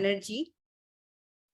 Energy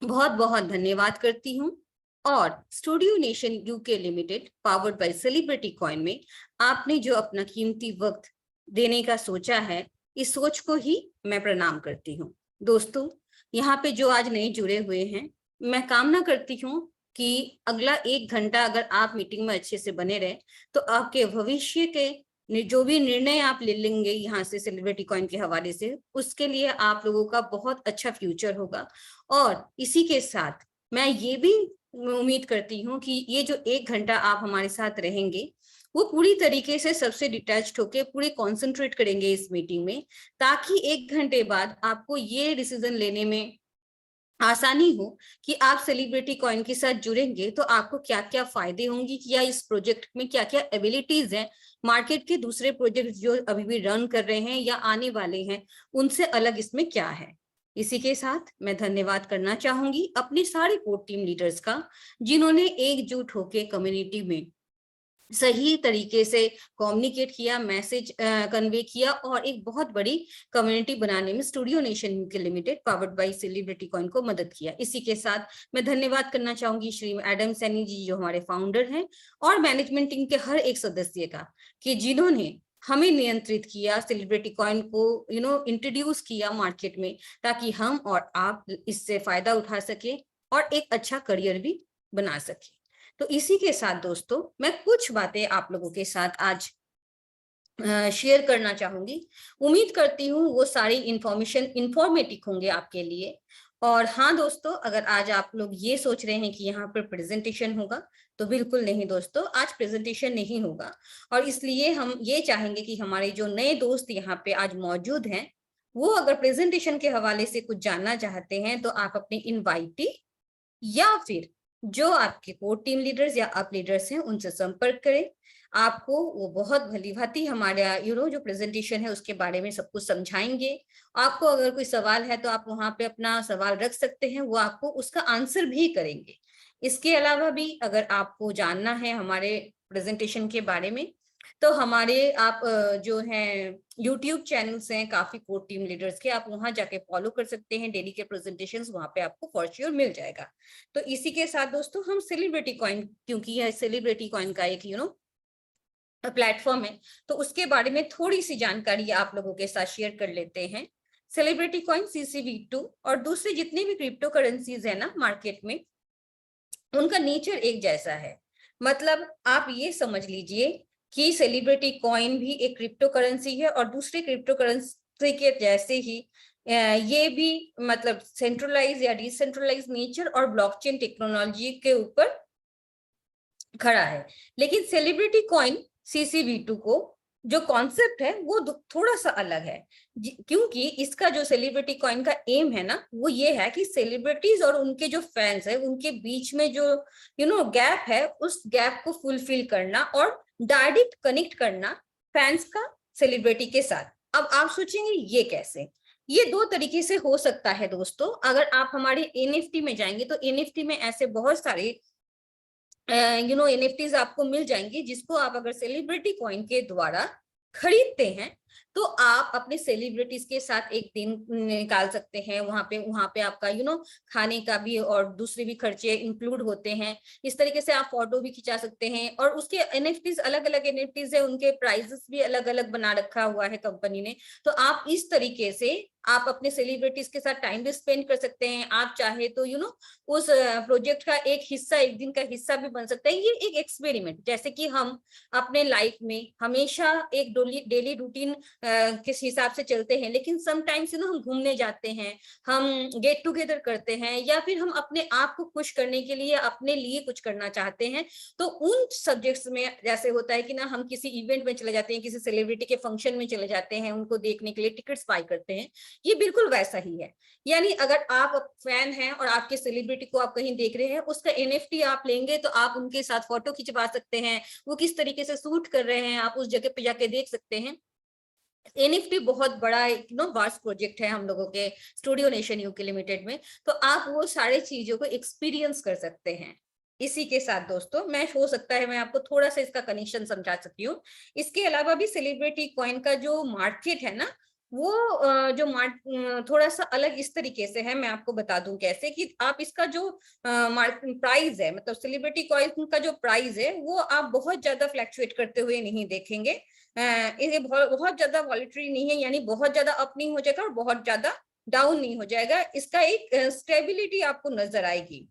बहुत बहुत धन्यवाद करती हूँ। और studio nation UK limited powered by celebrity coin में आपने जो अपना कीमती वक्त देने का सोचा है, इस सोच को ही मैं प्रणाम करती हूँ। दोस्तों, यहाँ पे जो आज नए जुड़े हुए हैं, मैं कामना करती हूँ कि अगला 1 घंटा अगर आप मीटिंग में अच्छे से बने रहे तो आपके भविष्य के जो भी निर्णय आप ले लेंगे यहाँ से सेलिब्रिटी कॉइन के हवाले से, उसके लिए आप लोगों का बहुत अच्छा फ्यूचर होगा। और इसी के साथ मैं ये भी उम्मीद करती हूँ कि ये जो 1 घंटा आप हमारे साथ रहेंगे, वो पूरी तरीके से सबसे डिटैच्ड होके पूरे कॉन्सेंट्रेट करेंगे इस मीटिंग में, ताकि 1 घंटे बाद आपको ये डिसीजन लेने में आसानी हो कि आप सेलिब्रिटी कॉइन के साथ जुड़ेंगे तो आपको क्या क्या फायदे होंगे, या इस प्रोजेक्ट में क्या क्या एबिलिटीज हैं, मार्केट के दूसरे प्रोजेक्ट जो अभी भी रन कर रहे हैं या आने वाले हैं, उनसे अलग इसमें क्या है। इसी के साथ मैं धन्यवाद करना चाहूंगी अपने सारे कोर टीम लीडर्स का, जिन्होंने एकजुट होकर कम्युनिटी में सही तरीके से कम्युनिकेट किया, मैसेज कन्वे किया और एक बहुत बड़ी कम्युनिटी बनाने में studio nation UK limited powered by celebrity coin को मदद किया। इसी के साथ मैं धन्यवाद करना चाहूंगी श्री एडम सैनी जी, जो हमारे फाउंडर हैं, और मैनेजमेंट टीम के हर एक सदस्य का, कि जिन्होंने हमें नियंत्रित किया, सेलिब्रिटी कॉइन को इंट्रोड्यूस किया मार्केट में, ताकि हम और आप इससे फायदा उठा सके और एक अच्छा करियर भी बना सके। तो इसी के साथ दोस्तों, मैं कुछ बातें आप लोगों के साथ आज शेयर करना चाहूंगी। उम्मीद करती हूँ वो सारी इंफॉर्मेशन इंफॉर्मेटिव होंगे आपके लिए। और हाँ दोस्तों, अगर आज आप लोग ये सोच रहे हैं कि यहाँ पर प्रेजेंटेशन होगा, तो बिल्कुल नहीं दोस्तों, आज प्रेजेंटेशन नहीं होगा। और इसलिए हम ये चाहेंगे कि हमारे जो नए दोस्त यहाँ पे आज मौजूद हैं, वो अगर प्रेजेंटेशन के हवाले से कुछ जानना चाहते हैं तो आप अपने इनवाइटी या फिर जो आपके कोर टीम लीडर्स या अप लीडर्स हैं, उनसे संपर्क करें। आपको वो बहुत भलीभांति हमारा जो प्रेजेंटेशन है उसके बारे में सब कुछ समझाएंगे। आपको अगर कोई सवाल है तो आप वहां पे अपना सवाल रख सकते हैं, वो आपको उसका आंसर भी करेंगे। इसके अलावा भी अगर आपको जानना है हमारे प्रेजेंटेशन के बारे में, तो हमारे आप जो हैं यूट्यूब चैनल्स हैं काफी कोर टीम लीडर्स के, आप वहां जाके फॉलो कर सकते हैं। डेली के प्रेजेंटेशंस वहां पे आपको फॉर श्योर मिल जाएगा। तो इसी के साथ दोस्तों, हम सेलिब्रिटी कॉइन, क्योंकि यह सेलिब्रिटी कॉइन का एक प्लेटफॉर्म है, तो उसके बारे में थोड़ी सी जानकारी आप लोगों के साथ शेयर कर लेते हैं। सेलिब्रिटी कॉइन, CCV2 और दूसरे जितने भी क्रिप्टो करेंसीज है ना मार्केट में, उनका नेचर एक जैसा है। मतलब आप ये समझ लीजिए कि सेलिब्रिटी कॉइन भी एक क्रिप्टो करेंसी है, और दूसरे क्रिप्टो करेंसी के जैसे ही ये भी मतलब सेंट्रलाइज या डिसेंट्रलाइज नेचर और ब्लॉकचेन टेक्नोलॉजी के ऊपर खड़ा है। लेकिन सेलिब्रिटी कॉइन CCV2 को जो कॉन्सेप्ट है वो थोड़ा सा अलग है, क्योंकि इसका जो सेलिब्रिटी कॉइन का एम है ना, वो ये है कि सेलिब्रिटीज और उनके जो फैंस है, उनके बीच में जो गैप है, उस गैप को फुलफिल करना और डायरेक्ट कनेक्ट करना फैंस का सेलिब्रिटी के साथ। अब आप सोचेंगे ये कैसे? ये दो तरीके से हो सकता है दोस्तों। अगर आप हमारे NFT में जाएंगे तो NFT में ऐसे बहुत सारे NFTs आपको मिल जाएंगे, जिसको आप अगर सेलिब्रिटी कॉइन के द्वारा खरीदते हैं तो आप अपने सेलिब्रिटीज के साथ एक दिन निकाल सकते हैं। वहां पे आपका खाने का भी और दूसरे भी खर्चे इंक्लूड होते हैं। इस तरीके से आप फोटो भी खिंचा सकते हैं, और उसके NFTs अलग अलग NFTs है, उनके प्राइजेस भी अलग अलग बना रखा हुआ है कंपनी ने। तो आप इस तरीके से आप अपने सेलिब्रिटीज के साथ टाइम भी स्पेंड कर सकते हैं। आप चाहे तो उस प्रोजेक्ट का एक हिस्सा, एक दिन का हिस्सा भी बन सकता है। ये एक एक्सपेरिमेंट, जैसे कि हम अपने लाइफ में हमेशा एक डेली रूटीन किस हिसाब से चलते हैं, लेकिन समटाइम्स हम घूमने जाते हैं, हम गेट टुगेदर करते हैं, या फिर हम अपने आप को खुश करने के लिए अपने लिए कुछ करना चाहते हैं। तो उन सब्जेक्ट्स में जैसे होता है कि ना, हम किसी इवेंट में चले जाते हैं, किसी सेलिब्रिटी के फंक्शन में चले जाते हैं, उनको देखने के लिए टिकट्स बाय करते हैं, ये बिल्कुल वैसा ही है। यानी अगर आप फैन हैं और आपके सेलिब्रिटी को आप कहीं देख रहे हैं, उसका NFT आप लेंगे तो आप उनके साथ फोटो खिंचवा सकते हैं, वो किस तरीके से शूट कर रहे हैं आप उस जगह पे जाके देख सकते हैं। NFT बहुत बड़ा एक वास्ट प्रोजेक्ट है हम लोगों के स्टूडियो नेशन यूके लिमिटेड में, तो आप वो सारे चीजों को एक्सपीरियंस कर सकते हैं। इसी के साथ दोस्तों, मैं हो सकता है मैं आपको थोड़ा सा इसका कनेक्शन समझा सकती हूँ। इसके अलावा भी सेलिब्रिटी कॉइन का जो मार्केट है ना, वो थोड़ा सा अलग इस तरीके से है, मैं आपको बता दूं कैसे, कि आप इसका जो प्राइस है, मतलब सेलिब्रिटी कॉइन का जो प्राइस है वो आप बहुत ज्यादा फ्लैक्चुएट करते हुए नहीं देखेंगे। ये बहुत ज्यादा वॉलेटरी नहीं है, यानी बहुत ज्यादा अप नहीं हो जाएगा और बहुत ज्यादा डाउन नहीं हो जाएगा। इसका एक स्टेबिलिटी आपको नजर आएगी।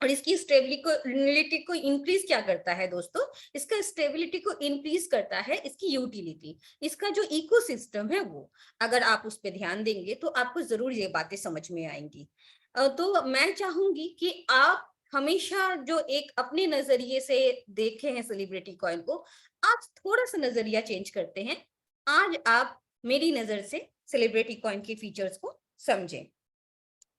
और इसकी स्टेबिलिटी को इंक्रीज क्या करता है दोस्तों, इसका स्टेबिलिटी को इंक्रीज करता है इसकी यूटिलिटी, इसका जो इकोसिस्टम है वो। अगर आप उस पर ध्यान देंगे तो आपको जरूर ये बातें समझ में आएंगी। तो मैं चाहूंगी कि आप हमेशा जो एक अपने नजरिए से देखे हैं सेलिब्रिटी कॉइन को, आज थोड़ा सा नजरिया चेंज करते हैं। आज आप मेरी नजर से सेलिब्रिटी कॉइन के फीचर्स को समझें।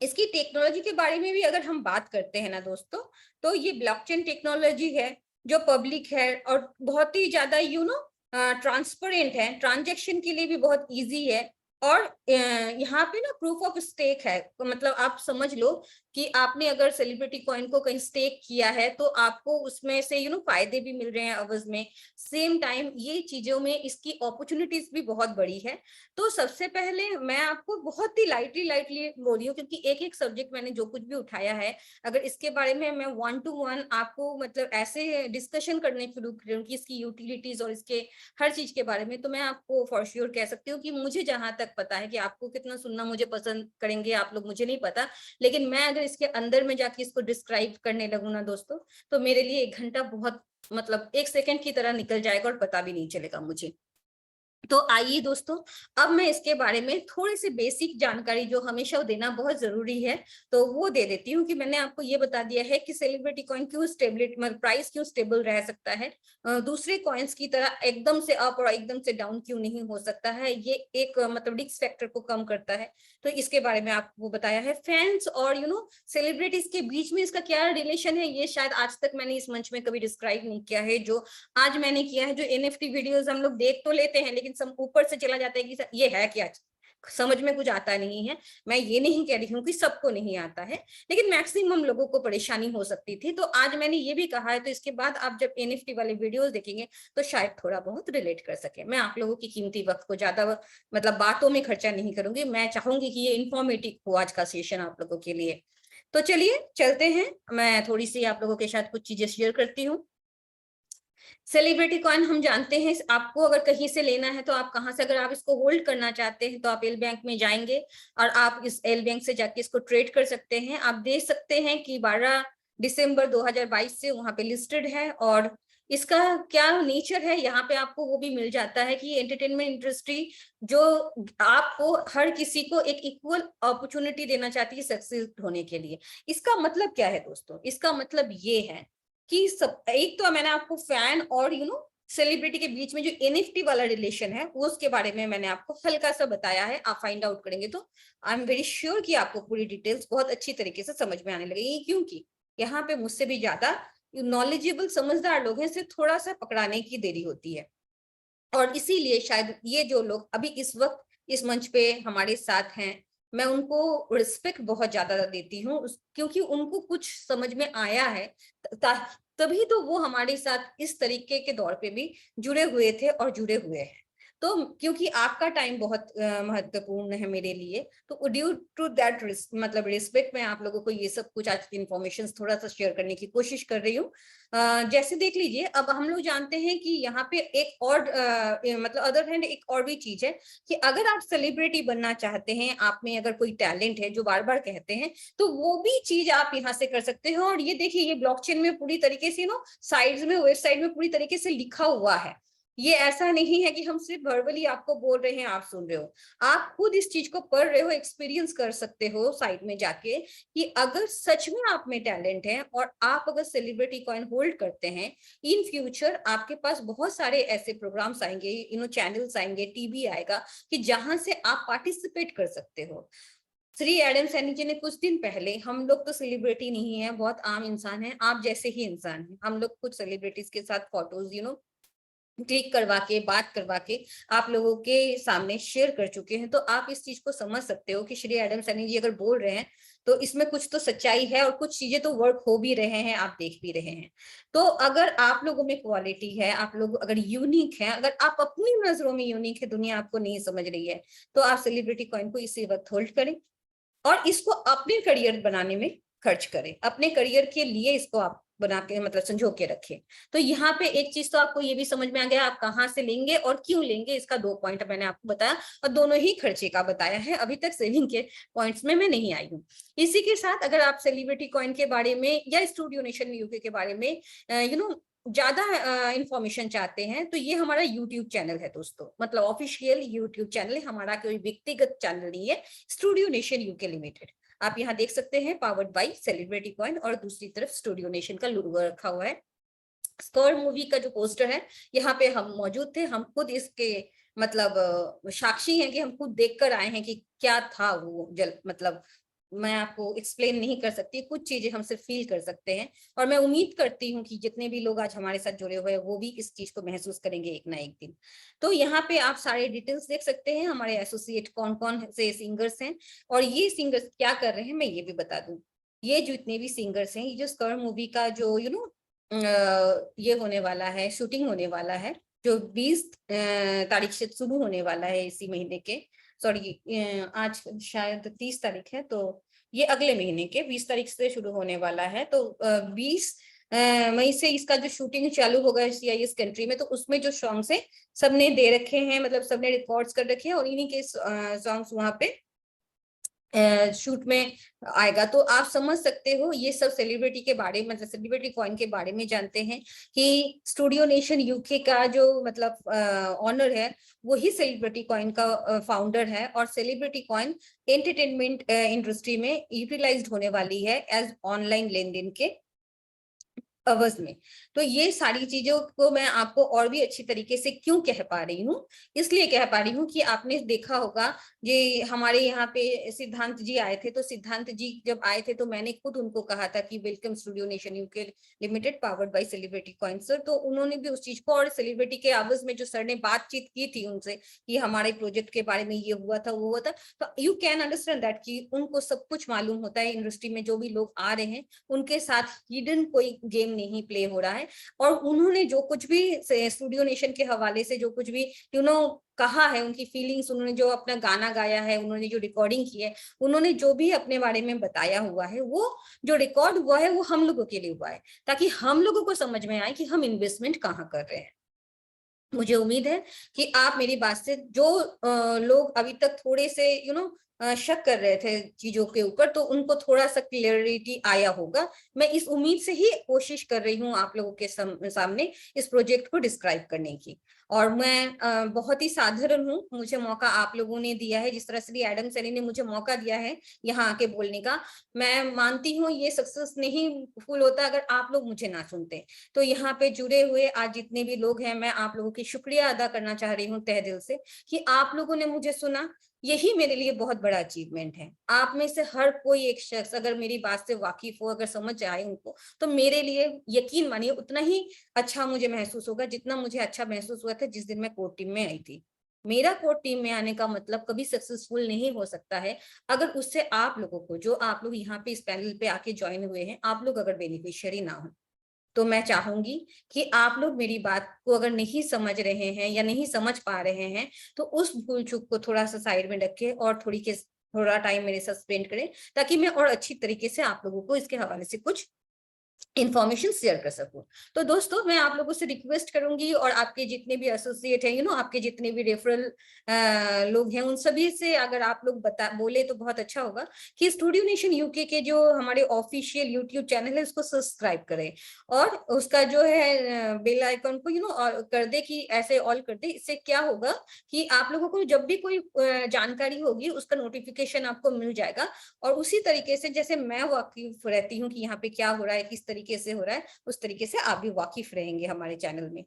इसकी टेक्नोलॉजी के बारे में भी अगर हम बात करते हैं ना दोस्तों, तो ये ब्लॉकचेन टेक्नोलॉजी है जो पब्लिक है और बहुत ही ज्यादा ट्रांसपेरेंट है, ट्रांजेक्शन के लिए भी बहुत इजी है। और यहाँ पे ना प्रूफ ऑफ स्टेक है, तो मतलब आप समझ लो कि आपने अगर सेलिब्रिटी कॉइन को कहीं स्टेक किया है तो आपको उसमें से फायदे भी मिल रहे हैं अवज में। सेम टाइम ये चीजों में इसकी अपॉर्चुनिटीज भी बहुत बड़ी है। तो सबसे पहले मैं आपको बहुत ही लाइटली लाइटली बोल रही हूँ, क्योंकि एक एक सब्जेक्ट मैंने जो कुछ भी उठाया है, अगर इसके बारे में मैं 1 to 1 आपको मतलब ऐसे डिस्कशन करने शुरू करूँ कि इसकी यूटिलिटीज और इसके हर चीज के बारे में, तो मैं आपको फॉर श्योर कह सकती हूँ कि मुझे जहां तक पता है, कि आपको कितना सुनना मुझे पसंद करेंगे आप लोग मुझे नहीं पता, लेकिन मैं अगर इसके अंदर में जाके इसको डिस्क्राइब करने लगूँ ना दोस्तों, तो मेरे लिए 1 घंटा बहुत मतलब 1 सेकंड की तरह निकल जाएगा और पता भी नहीं चलेगा मुझे। तो आइए दोस्तों, अब मैं इसके बारे में थोड़ी सी बेसिक जानकारी जो हमेशा देना बहुत जरूरी है, तो वो दे देती हूँ। कि मैंने आपको ये बता दिया है कि सेलिब्रिटी कॉइन क्यों स्टेबिलिटी, मतलब प्राइस क्यों स्टेबल रह सकता है, दूसरे कॉइन्स की तरह एकदम से अप और एकदम से डाउन क्यों नहीं हो सकता है, ये एक मतलब रिस्क फैक्टर को कम करता है। तो इसके बारे में आपको बताया है। फैंस और सेलिब्रिटीज के बीच में इसका क्या रिलेशन है, ये शायद आज तक मैंने इस मंच में कभी डिस्क्राइब नहीं किया है, जो आज मैंने किया है। जो एनएफटी वीडियोस हम लोग देख तो लेते हैं, लेकिन सब ऊपर से चला जाता है कि ये है क्या, समझ में कुछ आता नहीं है। मैं ये नहीं कह रही हूँ कि सबको नहीं आता है, लेकिन मैक्सिमम लोगों को परेशानी हो सकती थी। तो आज मैंने ये भी कहा है, तो इसके बाद आप जब एनएफटी वाले वीडियोस देखेंगे तो शायद थोड़ा बहुत रिलेट कर सके। मैं आप लोगों की कीमती वक्त को ज्यादा मतलब बातों में खर्चा नहीं करूंगी। मैं चाहूंगी कि ये इंफॉर्मेटिव हो आज का सेशन आप लोगों के लिए। तो चलिए चलते हैं, मैं थोड़ी सी आप लोगों के साथ कुछ चीजें शेयर करती हूँ। सेलिब्रिटी कॉइन हम जानते हैं, आपको अगर कहीं से लेना है तो आप कहाँ से, अगर आप इसको होल्ड करना चाहते हैं तो आप एल बैंक में जाएंगे और आप इस एल बैंक से जाके इसको ट्रेड कर सकते हैं। आप देख सकते हैं कि 12 दिसंबर 2022 से वहां पे लिस्टेड है। और इसका क्या नेचर है, यहाँ पे आपको वो भी मिल जाता है कि एंटरटेनमेंट इंडस्ट्री जो आपको हर किसी को एक इक्वल अपॉर्चुनिटी देना चाहती है सक्सेस होने के लिए। इसका मतलब क्या है दोस्तों, इसका मतलब ये है कि सब, एक तो मैंने आपको फैन और सेलिब्रिटी के बीच में जो एनएफटी वाला रिलेशन है वो उसके बारे में मैंने आपको हल्का सा बताया है। आप फाइंड आउट करेंगे तो आई एम वेरी श्योर कि आपको पूरी डिटेल्स बहुत अच्छी तरीके से समझ में आने लगेगी, क्योंकि यहाँ पे मुझसे भी ज्यादा नॉलेजेबल समझदार लोग हैं, सिर्फ थोड़ा सा पकड़ाने की देरी होती है। और इसीलिए शायद ये जो लोग अभी इस वक्त इस मंच पे हमारे साथ हैं, मैं उनको रिस्पेक्ट बहुत ज्यादा देती हूँ, क्योंकि उनको कुछ समझ में आया है, तभी तो वो हमारे साथ इस तरीके के दौर पे भी जुड़े हुए थे और जुड़े हुए हैं। तो क्योंकि आपका टाइम बहुत महत्वपूर्ण है मेरे लिए, तो ड्यू टू दैट मतलब रिस्पेक्ट, मैं आप लोगों को ये सब कुछ आज की इन्फॉर्मेशन थोड़ा सा शेयर करने की कोशिश कर रही हूँ। जैसे देख लीजिए, अब हम लोग जानते हैं कि यहाँ पे एक और मतलब अदर हैंड एक और भी चीज है, कि अगर आप सेलिब्रिटी बनना चाहते हैं, आप में अगर कोई टैलेंट है जो बार बार कहते हैं, तो वो भी चीज आप यहाँ से कर सकते हो। और ये देखिए, ये ब्लॉकचेन में पूरी तरीके से साइड्स में, वेबसाइट में पूरी तरीके से लिखा हुआ है। ये ऐसा नहीं है कि हम सिर्फ वर्बली आपको बोल रहे हैं, आप सुन रहे हो, आप खुद इस चीज को पढ़ रहे हो, एक्सपीरियंस कर सकते हो साइट में जाके, कि अगर सच में आप में टैलेंट है और आप अगर सेलिब्रिटी कॉइन होल्ड करते हैं, इन फ्यूचर आपके पास बहुत सारे ऐसे प्रोग्राम्स आएंगे, चैनल्स आएंगे, टीवी आएगा, कि जहां से आप पार्टिसिपेट कर सकते हो। श्री एडम सैनी जी ने कुछ दिन पहले, हम लोग तो सेलिब्रिटी नहीं है, बहुत आम इंसान है, आप जैसे ही इंसान है, हम लोग कुछ सेलिब्रिटीज के साथ फोटोज क्लिक करवा के, बात करवा के आप लोगों के सामने शेयर कर चुके हैं। तो आप इस चीज को समझ सकते हो कि श्री एडम सैनी जी अगर बोल रहे हैं तो इसमें कुछ तो सच्चाई है, और कुछ चीजें तो वर्क हो भी रहे हैं, आप देख भी रहे हैं। तो अगर आप लोगों में क्वालिटी है, आप लोग अगर यूनिक है, अगर आप अपनी नजरों में यूनिक है, दुनिया आपको नहीं समझ रही है, तो आप सेलिब्रिटी कॉइन को इसी वक्त होल्ड करें और इसको अपने करियर बनाने में खर्च करें, अपने करियर के लिए इसको आप बना के मतलब संजो के रखें। तो यहाँ पे एक चीज तो आपको ये भी समझ में आ गया, आप कहाँ से लेंगे और क्यों लेंगे, इसका 2 पॉइंट मैंने आपको बताया, और दोनों ही खर्चे का बताया है। अभी तक सेविंग के पॉइंट्स में मैं नहीं आई हूँ। इसी के साथ अगर आप सेलिब्रिटी कॉइन के बारे में या स्टूडियो नेशन यूके के बारे में ज्यादा इंफॉर्मेशन चाहते हैं, तो ये हमारा यूट्यूब चैनल है दोस्तों, मतलब ऑफिशियल यूट्यूब चैनल है हमारा, कोई व्यक्तिगत चैनल नहीं है, स्टूडियो नेशन यूके लिमिटेड। आप यहाँ देख सकते हैं पावर्ड बाय सेलिब्रिटी कॉइन, और दूसरी तरफ स्टूडियो नेशन का लोगो रखा हुआ है। स्कॉर मूवी का जो पोस्टर है, यहाँ पे हम मौजूद थे, हम खुद इसके मतलब साक्षी हैं कि हम खुद देखकर आए हैं कि क्या था वो मतलब मैं आपको एक्सप्लेन नहीं कर सकती, कुछ चीजें हम सिर्फ फील कर सकते हैं। और मैं उम्मीद करती हूँ कि जितने भी लोग आज हमारे साथ जुड़े हुए हैं वो भी इस चीज को महसूस करेंगे एक ना एक दिन। तो यहाँ पे आप सारे डिटेल्स देख सकते हैं, हमारे एसोसिएट कौन कौन से सिंगर्स हैं और ये सिंगर्स क्या कर रहे हैं, मैं ये भी बता दूं। ये जितने भी सिंगर्स हैं, ये जो स्कर मूवी का जो ये होने वाला है, शूटिंग होने वाला है, जो 20 तारीख से शुरू होने वाला है इसी महीने के, सॉरी आज शायद 30 तारीख है, तो ये अगले महीने के 20 तारीख से शुरू होने वाला है। तो 20 मई से इसका जो शूटिंग चालू होगा CIS कंट्री में, तो उसमें जो सॉन्ग्स है सबने दे रखे हैं, मतलब सबने रिकॉर्ड्स कर रखे हैं, और इन्हीं के सॉन्ग्स वहां पे शूट में आएगा। तो आप समझ सकते हो, ये सब सेलिब्रिटी के बारे में, मतलब सेलिब्रिटी कॉइन के बारे में जानते हैं कि स्टूडियो नेशन यूके का जो मतलब ऑनर है वही सेलिब्रिटी कॉइन का फाउंडर है, और सेलिब्रिटी कॉइन एंटरटेनमेंट इंडस्ट्री में यूटिलाइज्ड होने वाली है एज ऑनलाइन लेन देन के अवज में। तो ये सारी चीजों को मैं आपको और भी अच्छी तरीके से क्यों कह पा रही हूँ, इसलिए कह पा रही हूँ कि आपने देखा होगा, ये हमारे यहाँ पे सिद्धांत जी आए थे, तो सिद्धांत जी जब आए थे तो मैंने खुद उनको कहा था कि welcome studio nation UK limited powered by celebrity coin sir. तो उन्होंने भी उस चीज को, और सेलिब्रिटी के आवाज में जो सर ने बातचीत की थी उनसे कि हमारे प्रोजेक्ट के बारे में ये हुआ था वो हुआ था, तो यू कैन अंडरस्टैंड दैट कि उनको सब कुछ मालूम होता है, इंडस्ट्री में जो भी लोग आ रहे हैं उनके साथ हिडन कोई गेम नहीं प्ले हो रहा है। और उन्होंने जो कुछ भी स्टूडियो नेशन के हवाले से जो कुछ भी कहा है, उनकी फीलिंग्स, उन्होंने जो अपना गाना गाया है, उन्होंने जो रिकॉर्डिंग की है, उन्होंने जो भी अपने बारे में बताया हुआ है, वो जो रिकॉर्ड हुआ है वो हम लोगों के लिए हुआ है, ताकि हम लोगों को समझ में आए कि हम इन्वेस्टमेंट कहाँ कर रहे हैं। मुझे उम्मीद है कि आप मेरी बात से जो लोग अभी तक थोड़े से शक कर रहे थे चीजों के ऊपर, तो उनको थोड़ा सा क्लियरिटी आया होगा। मैं इस उम्मीद से ही कोशिश कर रही हूँ आप लोगों के सामने इस प्रोजेक्ट को डिस्क्राइब करने की। और मैं बहुत ही साधारण हूँ, मुझे मौका आप लोगों ने दिया है, जिस तरह से एडम सैनी ने मुझे मौका दिया है यहाँ आके बोलने का। मैं मानती हूँ ये सक्सेस नहीं फुल होता अगर आप लोग मुझे ना सुनते। तो यहाँ पे जुड़े हुए आज जितने भी लोग हैं, मैं आप लोगों की शुक्रिया अदा करना चाह रही हूँ तहे दिल से कि आप लोगों ने मुझे सुना। यही मेरे लिए बहुत बड़ा अचीवमेंट है। आप में से हर कोई एक शख्स अगर मेरी बात से वाकिफ हो, अगर समझ आए उनको, तो मेरे लिए यकीन मानिए उतना ही अच्छा मुझे महसूस होगा जितना मुझे अच्छा महसूस हुआ था जिस दिन मैं कोर टीम में आई थी। मेरा कोर टीम में आने का मतलब कभी सक्सेसफुल नहीं हो सकता है अगर उससे आप लोगों को, जो आप लोग यहाँ पे इस पैनल पे आके ज्वाइन हुए हैं, आप लोग अगर बेनिफिशियरी ना हो। तो मैं चाहूंगी कि आप लोग मेरी बात को अगर नहीं समझ रहे हैं या नहीं समझ पा रहे हैं, तो उस भूल चूक को थोड़ा सा साइड में रखें और थोड़ा टाइम मेरे साथ स्पेंड करें, ताकि मैं और अच्छी तरीके से आप लोगों को इसके हवाले से कुछ इंफॉर्मेशन शेयर कर सकूं। तो दोस्तों मैं आप लोगों से रिक्वेस्ट करूंगी, और आपके जितने भी एसोसिएट हैं, आपके जितने भी रेफरल लोग हैं, उन सभी से अगर आप लोग बोले तो बहुत अच्छा होगा कि स्टूडियो नेशन यूके के जो हमारे ऑफिशियल यूट्यूब चैनल है उसको सब्सक्राइब करें, और उसका जो है बेल आइकन को कर दे कि ऐसे ऑल कर दे। इससे क्या होगा कि आप लोगों को जब भी कोई जानकारी होगी उसका नोटिफिकेशन आपको मिल जाएगा, और उसी तरीके से जैसे मैं वाकिफ रहती हूँ कि यहाँ पे क्या हो रहा है, किस तरीके से हो रहा है, उस तरीके से आप भी वाकिफ रहेंगे हमारे चैनल में।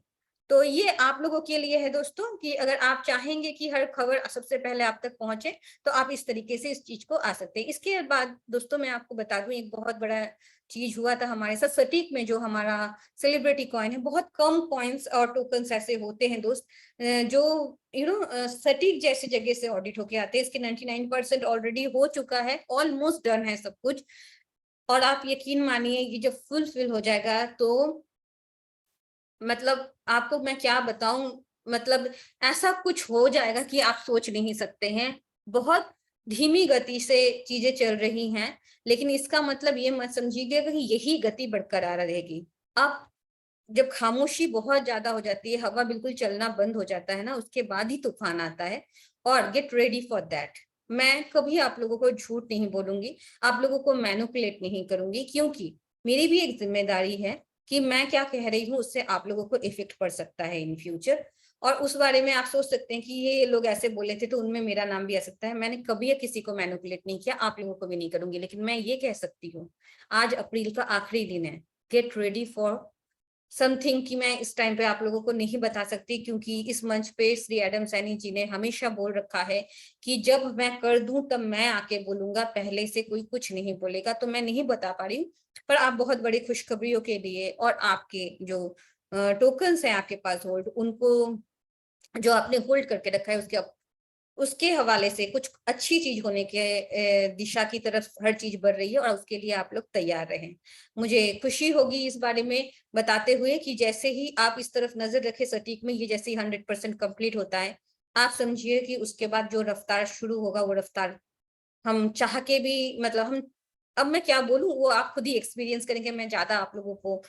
तो ये आप लोगों के लिए है दोस्तों कि अगर आप चाहेंगे कि हर खबर सबसे पहले आप तक पहुंचे तो आप इस तरीके से इस चीज को आ सकते हैं। इसके बाद दोस्तों मैं आपको बता दूं, एक बहुत बड़ा चीज हुआ था हमारे साथ सटीक में, जो हमारा सेलिब्रिटी कॉइन है। बहुत कम कॉइन्स और टोकन्स ऐसे होते हैं दोस्त जो सटीक जैसी जगह से ऑडिट होके आते हैं। इसके 99% ऑलरेडी हो चुका है, ऑलमोस्ट डन है सब कुछ। और आप यकीन मानिए ये जब फुलफिल हो जाएगा तो मतलब आपको मैं क्या बताऊं, मतलब ऐसा कुछ हो जाएगा कि आप सोच नहीं सकते हैं। बहुत धीमी गति से चीजें चल रही हैं, लेकिन इसका मतलब ये मत समझिएगा कि यही गति बरकरार रहेगी। अब जब खामोशी बहुत ज्यादा हो जाती है, हवा बिल्कुल चलना बंद हो जाता है ना, उसके बाद ही तूफान आता है। और गेट रेडी फॉर दैट। मैं कभी आप लोगों को झूठ नहीं बोलूंगी, आप लोगों को मैनिपुलेट नहीं करूंगी, क्योंकि मेरी भी एक जिम्मेदारी है कि मैं क्या कह रही हूँ उससे आप लोगों को इफेक्ट पड़ सकता है इन फ्यूचर। और उस बारे में आप सोच सकते हैं कि ये लोग ऐसे बोले थे तो उनमें मेरा नाम भी आ सकता है। मैंने कभी किसी को मैनिपुलेट नहीं किया, आप लोगों को भी नहीं करूंगी। लेकिन मैं ये कह सकती हूँ, आज अप्रैल का आखिरी दिन है, गेट रेडी फॉर समथिंग कि मैं इस टाइम पे आप लोगों को नहीं बता सकती, क्योंकि इस मंच पे श्री एडम सैनी जी ने हमेशा बोल रखा है कि जब मैं कर दूं तब मैं आके बोलूंगा, पहले से कोई कुछ नहीं बोलेगा। तो मैं नहीं बता पा रही हूँ, पर आप बहुत बड़ी खुशखबरियों के लिए और आपके जो टोकन्स हैं आपके पास होल्ड, उनको जो आपने होल्ड करके रखा है उसके हवाले से कुछ अच्छी चीज होने के दिशा की तरफ हर चीज बढ़ रही है, और उसके लिए आप लोग तैयार रहें। मुझे खुशी होगी इस बारे में बताते हुए कि जैसे ही आप इस तरफ नजर रखे सटीक में, ये जैसे ही 100% कंप्लीट होता है, आप समझिए कि उसके बाद जो रफ्तार शुरू होगा वो रफ्तार हम चाह के भी, मतलब हम, अब मैं क्या बोलूं वो आप खुद ही एक्सपीरियंस करेंगे। मैं ज्यादा आप लोगों को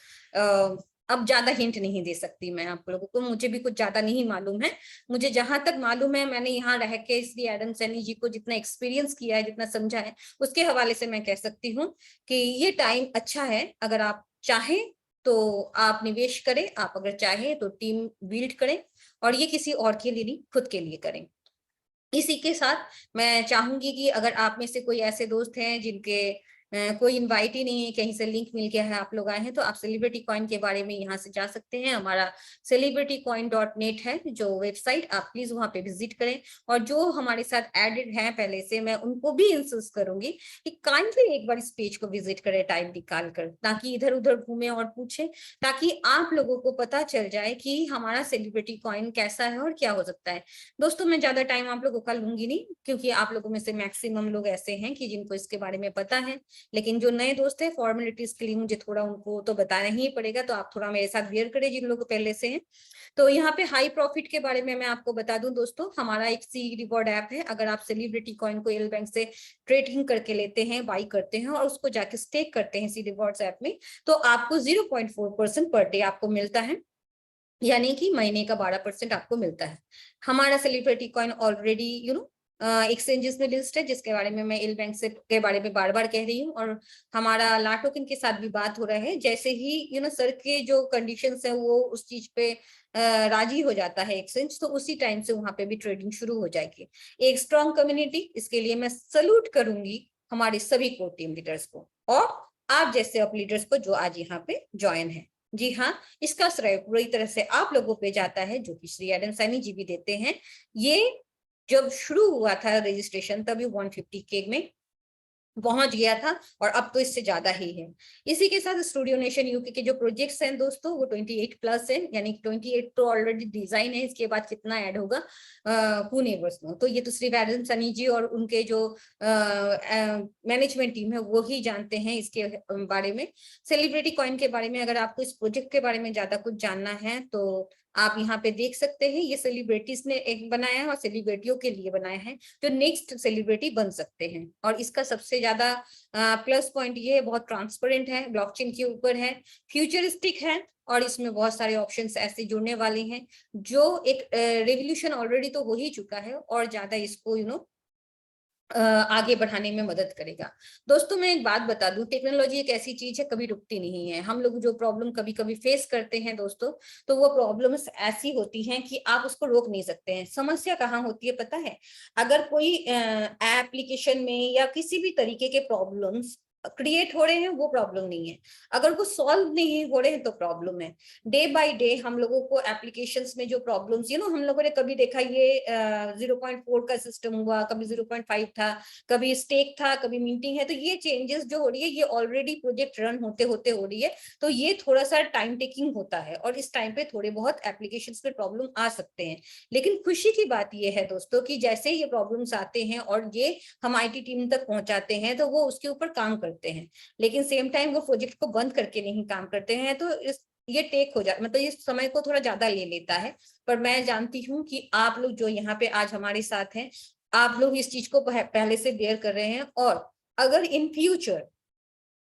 अब ज्यादा हिंट नहीं दे सकती मैं आप लोगों को, मुझे भी कुछ ज्यादा नहीं मालूम है। मुझे जहां तक मालूम है, मैंने यहाँ रह के इसलिए एडम सैनी जी को जितना एक्सपीरियंस किया है, जितना समझा है, उसके हवाले से मैं कह सकती हूँ कि ये टाइम अच्छा है। अगर आप चाहें तो आप निवेश करें, आप अगर चाहें तो टीम बिल्ड करें, और ये किसी और के लिए नहीं, खुद के लिए करें। इसी के साथ मैं चाहूंगी कि अगर आप में से कोई ऐसे दोस्त हैं जिनके कोई इनवाइट ही नहीं है, कहीं से लिंक मिल गया है, आप लोग आए हैं, तो आप सेलिब्रिटी कॉइन के बारे में यहाँ से जा सकते हैं। हमारा celebritycoin.net है जो वेबसाइट, आप प्लीज वहां पे विजिट करें। और जो हमारे साथ एडेड हैं पहले से, मैं उनको भी इंसिस्ट करूंगी कि काइंडली एक बार इस पेज को विजिट करें टाइम निकाल कर, ताकि इधर उधर घूमे और पूछे, ताकि आप लोगों को पता चल जाए कि हमारा सेलिब्रिटी कॉइन कैसा है और क्या हो सकता है। दोस्तों मैं ज्यादा टाइम आप लोगों का लूंगी नहीं, क्योंकि आप लोगों में से मैक्सिमम लोग ऐसे हैं कि जिनको इसके बारे में पता है, लेकिन जो नए दोस्त हैं फॉर्मेलिटीज के लिए मुझे थोड़ा उनको तो बताना ही पड़ेगा, तो आप थोड़ा मेरे साथ बियर करें जिन लोगों को पहले से हैं। तो यहाँ पे हाई प्रॉफिट के बारे में मैं आपको बता दूं दोस्तों, हमारा एक सी रिवॉर्ड ऐप है। अगर आप सेलिब्रिटी कॉइन को एल बैंक से ट्रेडिंग करके लेते हैं, बाई करते हैं और उसको जाके स्टेक करते हैं सी रिवॉर्ड्स ऐप में, तो आपको 0.4% पर डे आपको मिलता है, यानी कि महीने का 12% आपको मिलता है। हमारा सेलिब्रिटी कॉइन ऑलरेडी एक्सचेंजेस में लिस्ट है, जिसके बारे में मैं एल बैंक से के बारे में बार बार कह रही हूँ। और हमारा ला टोकन के साथ भी बात हो रहा है, जैसे ही सर के जो कंडीशंस है वो उस चीज पे राजी हो जाता है एक्सचेंज, तो उसी टाइम से वहां पे भी ट्रेडिंग शुरू हो जाएगी। एक स्ट्रॉन्ग कम्युनिटी, इसके लिए मैं सल्यूट करूंगी हमारे सभी को टीम लीडर्स को, और आप जैसे अप लीडर्स को जो आज यहाँ पे ज्वाइन है। जी हाँ, इसका श्रेय पूरी तरह से आप लोगों पे जाता है, जो कि श्री एडम सैनी जी भी देते हैं। ये जब शुरू हुआ था रजिस्ट्रेशन, तभी 150K में पहुंच गया था, और अब तो इससे ज्यादा ही है। इसी के साथ स्टूडियो नेशन यूके के जो प्रोजेक्ट्स हैं दोस्तों, वो 28+ है, यानी 28 तो ऑलरेडी डिजाइन है, इसके बाद कितना ऐड होगा हु नेवर्स नो। तो ये तो श्री एडम सैनी जी और उनके जो मैनेजमेंट टीम है वो ही जानते हैं इसके बारे में। सेलिब्रिटी कॉइन के बारे में अगर आपको इस प्रोजेक्ट के बारे में ज्यादा कुछ जानना है तो आप यहाँ पे देख सकते हैं। ये सेलिब्रिटीज ने एक बनाया है और सेलिब्रिटियों के लिए बनाया है, जो नेक्स्ट सेलिब्रिटी बन सकते हैं। और इसका सबसे ज्यादा प्लस पॉइंट ये है, बहुत ट्रांसपेरेंट है, ब्लॉकचेन के ऊपर है, फ्यूचरिस्टिक है, और इसमें बहुत सारे ऑप्शंस ऐसे जुड़ने वाले हैं जो एक रेवोल्यूशन ऑलरेडी तो हो ही चुका है, और ज्यादा इसको आगे बढ़ाने में मदद करेगा। दोस्तों मैं एक बात बता दूं, टेक्नोलॉजी एक ऐसी चीज है, कभी रुकती नहीं है। हम लोग जो प्रॉब्लम कभी कभी फेस करते हैं दोस्तों, तो वो प्रॉब्लम्स ऐसी होती हैं कि आप उसको रोक नहीं सकते हैं। समस्या कहाँ होती है पता है? अगर कोई एप्लीकेशन में या किसी भी तरीके के प्रॉब्लम्स क्रिएट हो रहे हैं वो प्रॉब्लम नहीं है, अगर वो सॉल्व नहीं हो रहे हैं तो प्रॉब्लम है। डे बाय डे हम लोगों को एप्लीकेशंस में जो प्रॉब्लम्स, हम लोगों ने कभी देखा ये 0.4 का सिस्टम हुआ, कभी 0.5 था, कभी स्टेक था, कभी मीटिंग है, तो ये चेंजेस जो हो रही है ये ऑलरेडी प्रोजेक्ट रन होते होते हो रही है, तो ये थोड़ा सा टाइम टेकिंग होता है और इस टाइम पे थोड़े बहुत एप्लीकेशंस में प्रॉब्लम आ सकते हैं। लेकिन खुशी की बात ये है दोस्तों कि जैसे ये प्रॉब्लम्स आते हैं और ये हम आईटी टीम तक पहुंचाते हैं तो वो उसके ऊपर काम करते हैं, लेकिन सेम टाइम वो प्रोजेक्ट को बंद करके नहीं काम करते हैं, तो ये टेक हो जाता, मतलब इस समय को थोड़ा ज्यादा ले लेता है। पर मैं जानती हूँ कि आप लोग जो यहाँ पे आज हमारे साथ हैं, आप लोग इस चीज को पहले से बेयर कर रहे हैं, और अगर इन फ्यूचर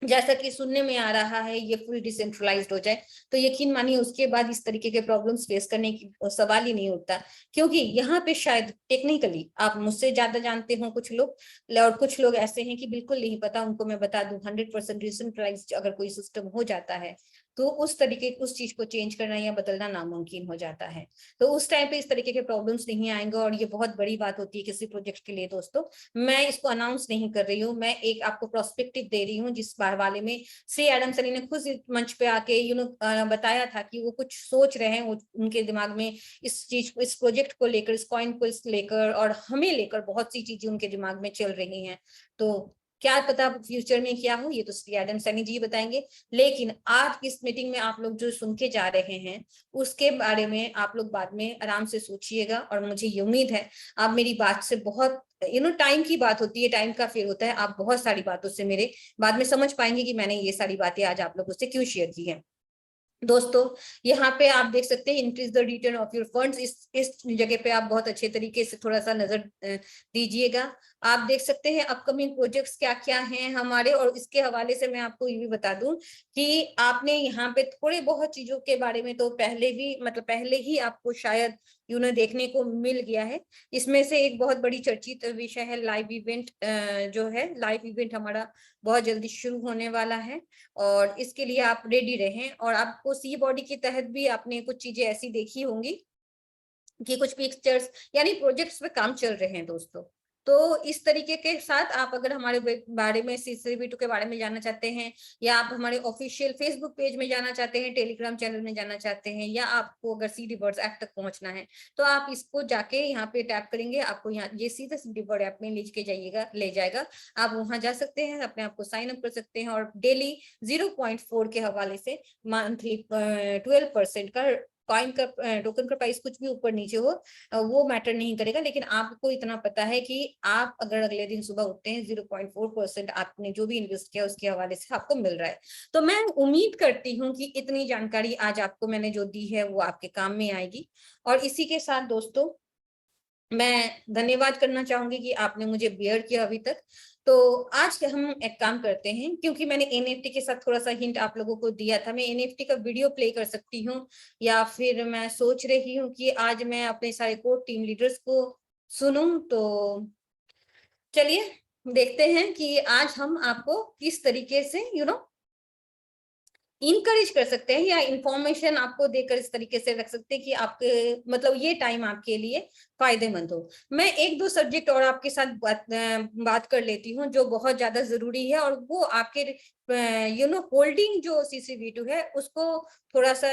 जैसा कि सुनने में आ रहा है ये फुल डिसेंट्रलाइज्ड हो जाए, तो यकीन मानिए उसके बाद इस तरीके के प्रॉब्लम्स फेस करने की सवाल ही नहीं उठता, क्योंकि यहाँ पे शायद टेक्निकली आप मुझसे ज्यादा जानते हो कुछ लोग, और कुछ लोग ऐसे हैं कि बिल्कुल नहीं पता। उनको मैं बता दूं 100% डिसेंट्रलाइज्ड अगर कोई सिस्टम हो जाता है तो उस चीज को चेंज करना या बदलना नामुमकिन हो जाता है। तो उस टाइम पे इस तरीके के प्रॉब्लम्स नहीं आएंगे, और ये बहुत बड़ी बात होती है किसी प्रोजेक्ट के लिए दोस्तों। मैं इसको अनाउंस नहीं कर रही हूँ, मैं एक आपको प्रोस्पेक्टिव दे रही हूँ जिस बारे में श्री एडम सनी ने खुद मंच पे आके बताया था कि वो कुछ सोच रहे हैं, उनके दिमाग में इस चीज को, इस प्रोजेक्ट को लेकर, इस कॉइन को लेकर और हमें लेकर बहुत सी चीजें उनके दिमाग में चल रही हैं। तो क्या पता फ्यूचर में क्या हो, ये तो श्री एडम सैनी जी बताएंगे। लेकिन आज इस मीटिंग में आप लोग जो सुन के जा रहे हैं उसके बारे में आप लोग बाद में आराम से सोचिएगा, और मुझे ये उम्मीद है आप मेरी बात से बहुत, टाइम की बात होती है, टाइम का फेर होता है, आप बहुत सारी बातों से मेरे बाद में समझ पाएंगे कि मैंने ये सारी बातें आज आप लोगों से क्यों शेयर की है। दोस्तों यहाँ पे आप देख सकते हैं increase the return of your funds, इस जगह पे आप बहुत अच्छे तरीके से थोड़ा सा नजर दीजिएगा। आप देख सकते हैं अपकमिंग प्रोजेक्ट्स क्या क्या हैं हमारे, और इसके हवाले से मैं आपको ये भी बता दूं कि आपने यहाँ पे थोड़े बहुत चीजों के बारे में तो पहले भी, मतलब पहले ही आपको शायद देखने को मिल गया है। इसमें से एक बहुत बड़ी चर्चित विषय है लाइव इवेंट, जो है लाइव इवेंट हमारा बहुत जल्दी शुरू होने वाला है, और इसके लिए आप रेडी रहें। और आपको सी बॉडी के तहत भी आपने कुछ चीजें ऐसी देखी होंगी कि कुछ पिक्चर्स यानी प्रोजेक्ट्स पे काम चल रहे हैं दोस्तों। तो इस तरीके के साथ आप अगर हमारे बारे में CCV2 के बारे में जानना चाहते हैं, या आप हमारे ऑफिशियल फेसबुक पेज में जाना चाहते हैं, टेलीग्राम चैनल में जाना चाहते हैं, या आपको अगर CD बर्ड्स ऐप तक पहुंचना है, तो आप इसको जाके यहाँ पे टैप करेंगे, आपको यहाँ ये सीधा CD बर्ड ऐप में ले जाएगा। आप वहां जा सकते हैं, अपने आप को साइन अप कर सकते हैं, और डेली 0.4 के हवाले से मंथली 12% का कॉइन का, टोकन का प्राइस कुछ भी ऊपर नीचे हो वो मैटर नहीं करेगा, लेकिन आपको इतना पता है कि आप अगर अगले दिन सुबह उठते हैं 0.4% आपने जो भी इन्वेस्ट किया उसके हवाले से आपको मिल रहा है। तो मैं उम्मीद करती हूँ कि इतनी जानकारी आज आपको मैंने जो दी है वो आपके काम में आएगी। और इसी के साथ दोस्तों मैं धन्यवाद करना चाहूंगी कि आपने मुझे बेयर किया अभी तक। तो आज हम एक काम करते हैं, क्योंकि मैंने NFT के साथ थोड़ा सा हिंट आप लोगों को दिया था, मैं NFT का वीडियो प्ले कर सकती हूँ, या फिर मैं सोच रही हूँ कि आज मैं अपने सारे कोर टीम लीडर्स को सुनूं। तो चलिए देखते हैं कि आज हम आपको किस तरीके से इनकरेज कर सकते हैं, या इंफॉर्मेशन आपको देकर इस तरीके से रख सकते हैं कि आपके, मतलब ये टाइम आपके लिए फायदेमंद हो। मैं एक दो सब्जेक्ट और आपके साथ बात कर लेती हूँ जो बहुत ज्यादा जरूरी है, और वो आपके होल्डिंग जो CCV2 है उसको थोड़ा सा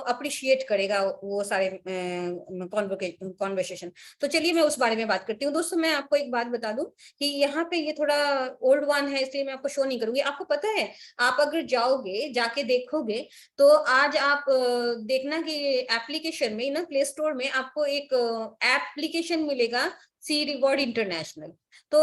अप्रिशिएट करेगा, वो सारे कॉन्वर्सेशन। तो चलिए मैं उस बारे में बात करती हूँ। दोस्तों मैं आपको एक बात बता दूं कि यहाँ पे ये थोड़ा ओल्ड वन है, इसलिए मैं आपको शो नहीं करूंगी। आपको पता है, आप अगर जाओगे जाके देखोगे तो आज आप देखना कि एप्लीकेशन में ना, प्ले स्टोर में आपको एक एप्लीकेशन मिलेगा, सी रिवॉर्ड इंटरनेशनल। तो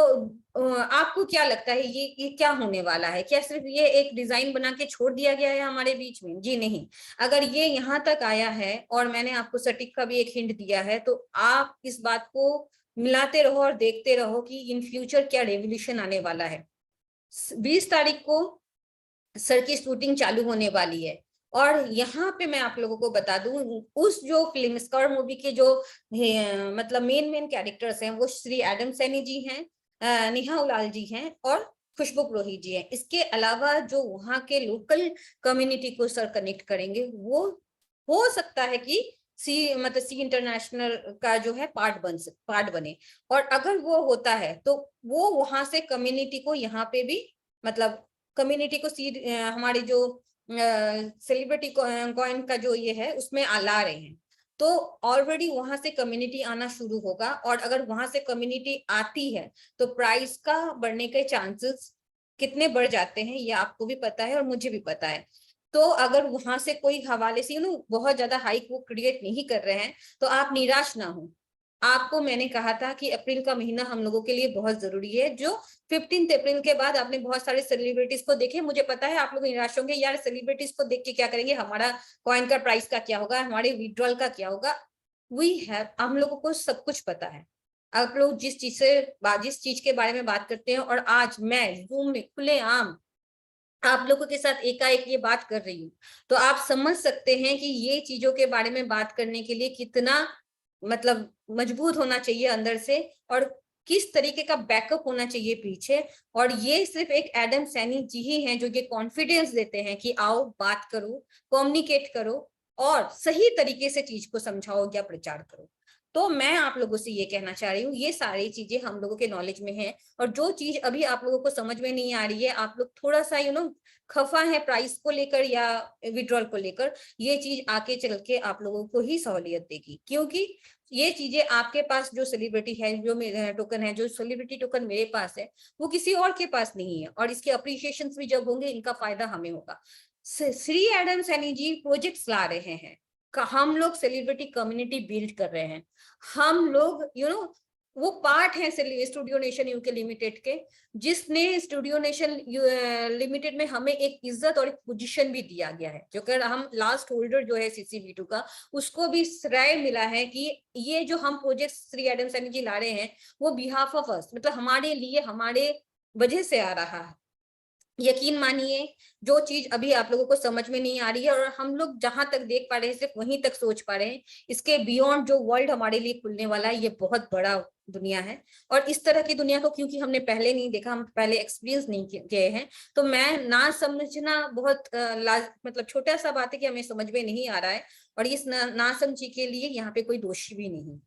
आपको क्या लगता है ये क्या होने वाला है? क्या सिर्फ ये एक डिजाइन बना के छोड़ दिया गया है हमारे बीच में? जी नहीं। अगर ये यहाँ तक आया है और मैंने आपको सटीक का भी एक हिंट दिया है, तो आप इस बात को मिलाते रहो और देखते रहो कि इन फ्यूचर क्या रेवोल्यूशन आने वाला है। 20 तारीख को सर की शूटिंग चालू होने वाली है, और यहाँ पे मैं आप लोगों को बता दूं उस जो फिल्म स्कार मूवी के जो मतलब मेन कैरेक्टर्स हैं वो श्री एडम सैनी जी हैं, नेहा उलाल जी हैं, और खुशबू पुरोहित जी हैं। इसके अलावा जो वहाँ के लोकल कम्युनिटी को सर कनेक्ट करेंगे, वो हो सकता है कि सी इंटरनेशनल का जो है पार्ट बने। और अगर वो होता है तो वो वहां से कम्युनिटी को यहाँ पे भी मतलब कम्युनिटी को सीड हमारे जो सेलिब्रिटी कॉइन का जो ये है उसमें ला रहे हैं, तो ऑलरेडी वहां से कम्युनिटी आना शुरू होगा। और अगर वहां से कम्युनिटी आती है तो प्राइस का बढ़ने के चांसेस कितने बढ़ जाते हैं, ये आपको भी पता है और मुझे भी पता है। तो अगर वहां से कोई हवाले से बहुत ज्यादा हाइक वो क्रिएट नहीं कर रहे हैं तो आप निराश ना हो। आपको मैंने कहा था कि अप्रैल का महीना हम लोगों के लिए बहुत जरूरी है। जो 15 अप्रैल के बाद आपने बहुत सारे सेलिब्रिटीज को देखे, मुझे पता है आप लोग निराश होंगे, यार सेलिब्रिटीज को देख के क्या करेंगे, हमारा कॉइन का प्राइस का क्या होगा, हमारे विड्रॉल का क्या होगा। वी हैव, हम लोगों को सब कुछ पता है। आप लोग जिस चीज के बारे में बात करते हैं, और आज मैं जूम में खुलेआम आप लोगों के साथ एकाएक ये बात कर रही हूँ, तो आप समझ सकते हैं कि ये चीजों के बारे में बात करने के लिए कितना मतलब मजबूत होना चाहिए अंदर से, और किस तरीके का बैकअप होना चाहिए पीछे। और ये सिर्फ एक एडम सैनी जी ही हैं जो ये कॉन्फिडेंस देते हैं कि आओ बात करो, कम्युनिकेट करो और सही तरीके से चीज को समझाओ या प्रचार करो। तो मैं आप लोगों से ये कहना चाह रही हूँ, ये सारी चीजें हम लोगों के नॉलेज में है, और जो चीज अभी आप लोगों को समझ में नहीं आ रही है, आप लोग थोड़ा सा खफा है प्राइस को लेकर या विड्रॉल को लेकर, ये चीज आके चल के आप लोगों को ही सहूलियत देगी। क्योंकि ये चीजें आपके पास जो सेलिब्रिटी है, जो टोकन है, जो सेलिब्रिटी टोकन मेरे पास है, वो किसी और के पास नहीं है, और इसके अप्रिशिएशन भी जब होंगे इनका फायदा हमें होगा। श्री एडम सैनी जी प्रोजेक्ट्स ला रहे हैं, हम लोग सेलिब्रिटी कम्युनिटी बिल्ड कर रहे हैं, हम लोग वो पार्ट है स्टूडियो नेशन यूके लिमिटेड के, जिसने स्टूडियो नेशन लिमिटेड में हमें एक इज्जत और एक पोजीशन भी दिया गया है, जो कर हम लास्ट होल्डर जो है CCV2 का, उसको भी श्रेय मिला है कि ये जो हम प्रोजेक्ट श्री एडम सैनी जी ला रहे हैं वो बिहाफ ऑफ अस, मतलब हमारे लिए, हमारे वजह से आ रहा है। यकीन मानिए, जो चीज अभी आप लोगों को समझ में नहीं आ रही है और हम लोग जहां तक देख पा रहे हैं सिर्फ वहीं तक सोच पा रहे हैं, इसके बियॉन्ड जो वर्ल्ड हमारे लिए खुलने वाला है, ये बहुत बड़ा दुनिया है। और इस तरह की दुनिया को क्योंकि हमने पहले नहीं देखा, हम पहले एक्सपीरियंस नहीं किए हैं, तो मैं ना समझना बहुत मतलब छोटा सा बात है कि हमें समझ में नहीं आ रहा है, और इस ना समझी के लिए यहाँ पे कोई दोषी भी नहीं।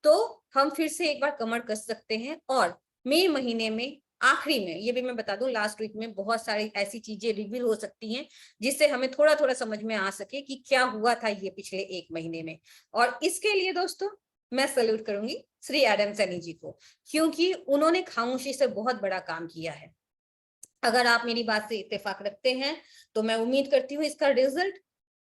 तो हम फिर से एक बार कमर कस सकते हैं, और मई महीने में आखिरी में ये भी मैं बता दूं, लास्ट वीक में बहुत सारी ऐसी चीजें रिवील हो सकती हैं जिससे हमें थोड़ा थोड़ा समझ में आ सके कि क्या हुआ था ये पिछले एक महीने में। और इसके लिए दोस्तों मैं सैल्यूट करूंगी श्री एडम सैनी जी को, क्योंकि उन्होंने खामोशी से बहुत बड़ा काम किया है। अगर आप मेरी बात से इत्तेफाक रखते हैं तो मैं उम्मीद करती हूँ इसका रिजल्ट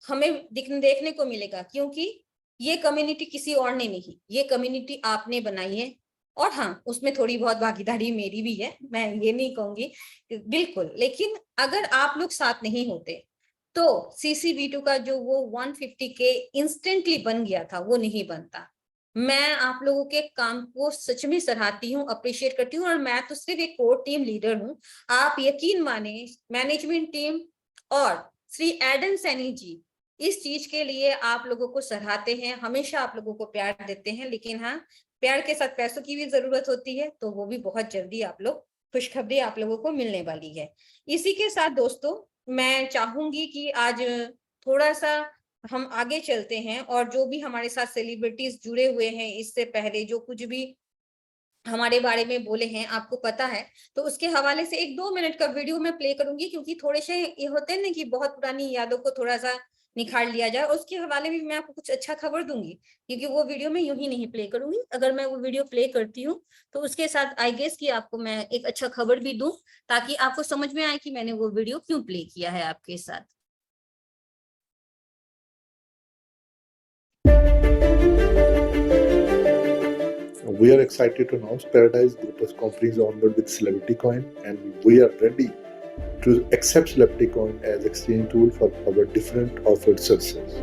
हमें देखने को मिलेगा, क्योंकि ये कम्युनिटी किसी और ने नहीं, ये कम्युनिटी आपने बनाई है। और हाँ, उसमें थोड़ी बहुत भागीदारी मेरी भी है, मैं ये नहीं कहूंगी बिल्कुल, लेकिन अगर आप लोग साथ नहीं होते तो CCV2 का जो वो 150K इंस्टेंटली बन गया था वो नहीं बनता। मैं आप लोगों के काम को सच में सराहती हूँ, अप्रिशिएट करती हूँ, और मैं तो सिर्फ एक कोर टीम लीडर हूँ। आप यकीन माने, मैनेजमेंट टीम और श्री एडम सैनी जी इस चीज के लिए आप लोगों को सराहते हैं, हमेशा आप लोगों को प्यार देते हैं, लेकिन हाँ, प्यार के साथ पैसों की भी जरूरत होती है, तो वो भी बहुत जल्दी आप लोग खुशखबरी आप लोगों को मिलने वाली है। इसी के साथ दोस्तों मैं चाहूंगी कि आज थोड़ा सा हम आगे चलते हैं, और जो भी हमारे साथ सेलिब्रिटीज जुड़े हुए हैं, इससे पहले जो कुछ भी हमारे बारे में बोले हैं आपको पता है, तो उसके हवाले से 1-2 मिनट का वीडियो मैं प्ले करूंगी, क्योंकि थोड़े से ये होते हैं ना कि बहुत पुरानी यादों को थोड़ा सा निखार लिया जाए। और उसके हवाले में मैं आपको कुछ अच्छा खबर दूंगी, क्योंकि वो वीडियो मैं यूं ही नहीं प्ले करूंगी। अगर मैं वो वीडियो प्ले करती हूँ तो उसके साथ आई गेस कि आपको मैं एक अच्छा खबर भी दूं, ताकि आपको समझ में आए कि मैंने वो वीडियो क्यों प्ले किया है आपके साथ। We are excited to announce Paradise Group of companies onboard with Celebrity Coin, and we are ready to accept Celebrity Coin as exchange tool for our different offered services.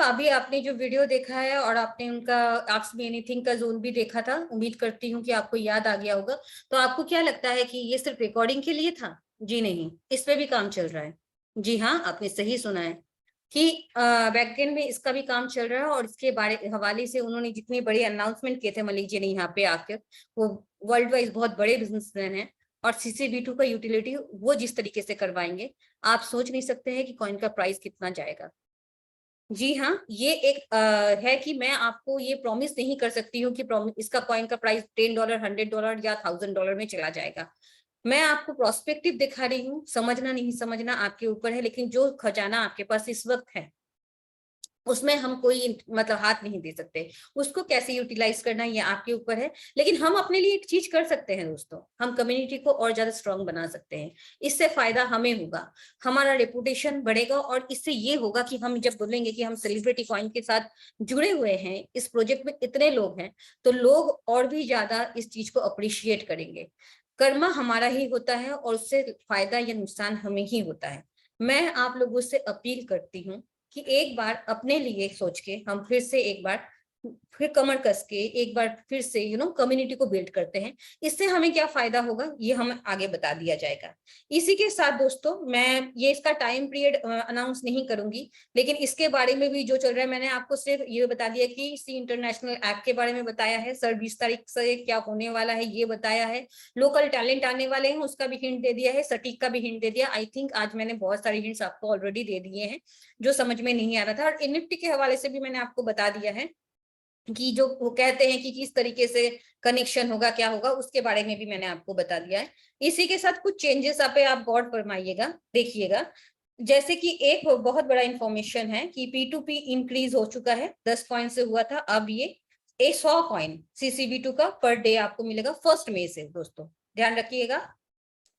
अभी आपने जो video देखा है और आपने उनका आस्क मी एनीथिंग का zone भी देखा था, उम्मीद करती हूँ कि आपको याद आ गया होगा। तो आपको क्या लगता है कि ये सिर्फ रिकॉर्डिंग के लिए था? जी नहीं, इस पे भी काम चल रहा है। जी हाँ, आपने सही सुना है कि बैकएंड में इसका भी काम चल रहा है, और इसके बारे हवाले से उन्होंने जितने बड़े अनाउंसमेंट किए थे मलिक जी ने यहाँ पे आकर, वो वर्ल्ड वाइज बहुत बड़े बिजनेसमैन हैं, और CC-B2 का यूटिलिटी वो जिस तरीके से करवाएंगे, आप सोच नहीं सकते हैं कि कॉइन का प्राइस कितना जाएगा। जी हाँ, ये एक है कि मैं आपको ये प्रॉमिस नहीं कर सकती हूँ कि इसका कॉइन का प्राइस $10, $100 या $1000 में चला जाएगा। मैं आपको प्रोस्पेक्टिव दिखा रही हूँ, समझना नहीं समझना आपके ऊपर है, लेकिन जो खजाना आपके पास इस वक्त है उसमें हम कोई मतलब हाथ नहीं दे सकते। उसको कैसे यूटिलाइज करना ये आपके ऊपर है, लेकिन हम अपने लिए एक चीज कर सकते हैं दोस्तों, हम कम्युनिटी को और ज्यादा स्ट्रांग बना सकते हैं। इससे फायदा हमें होगा, हमारा रेपुटेशन बढ़ेगा, और इससे ये होगा कि हम जब बोलेंगे कि हम सेलिब्रिटी कॉइन के साथ जुड़े हुए हैं, इस प्रोजेक्ट में इतने लोग हैं, तो लोग और भी ज्यादा इस चीज को अप्रिशिएट करेंगे। कर्मा हमारा ही होता है और उससे फायदा या नुकसान हमें ही होता है। मैं आप लोगों से अपील करती हूँ कि एक बार अपने लिए सोच के हम फिर से एक बार फिर कमर कस के एक बार फिर से कम्युनिटी को बिल्ड करते हैं। इससे हमें क्या फायदा होगा ये हमें आगे बता दिया जाएगा। इसी के साथ दोस्तों मैं ये इसका टाइम पीरियड अनाउंस नहीं करूंगी, लेकिन इसके बारे में भी जो चल रहा है, मैंने आपको सिर्फ ये बता दिया कि सी इंटरनेशनल ऐप के बारे में बताया है, सर 20 तारीख से क्या होने वाला है ये बताया है, लोकल टैलेंट आने वाले हैं उसका भी हिंट दे दिया है, सटीक का भी हिंट दे दिया। आई थिंक आज मैंने बहुत सारे हिंट्स आपको ऑलरेडी दे दिए हैं जो समझ में नहीं आ रहा था, और NFT के हवाले से भी मैंने आपको बता दिया है कि जो वो कहते हैं कि किस तरीके से कनेक्शन होगा क्या होगा, उसके बारे में भी मैंने आपको बता दिया है। इसी के साथ कुछ चेंजेस आप गौर फरमाइएगा, देखिएगा। जैसे कि एक बहुत बड़ा इंफॉर्मेशन है कि P2P इंक्रीज हो चुका है, 10 कॉइन से हुआ था, अब ये 100 कॉइन CC-B2 का पर डे आपको मिलेगा 1 मई से। दोस्तों ध्यान रखिएगा,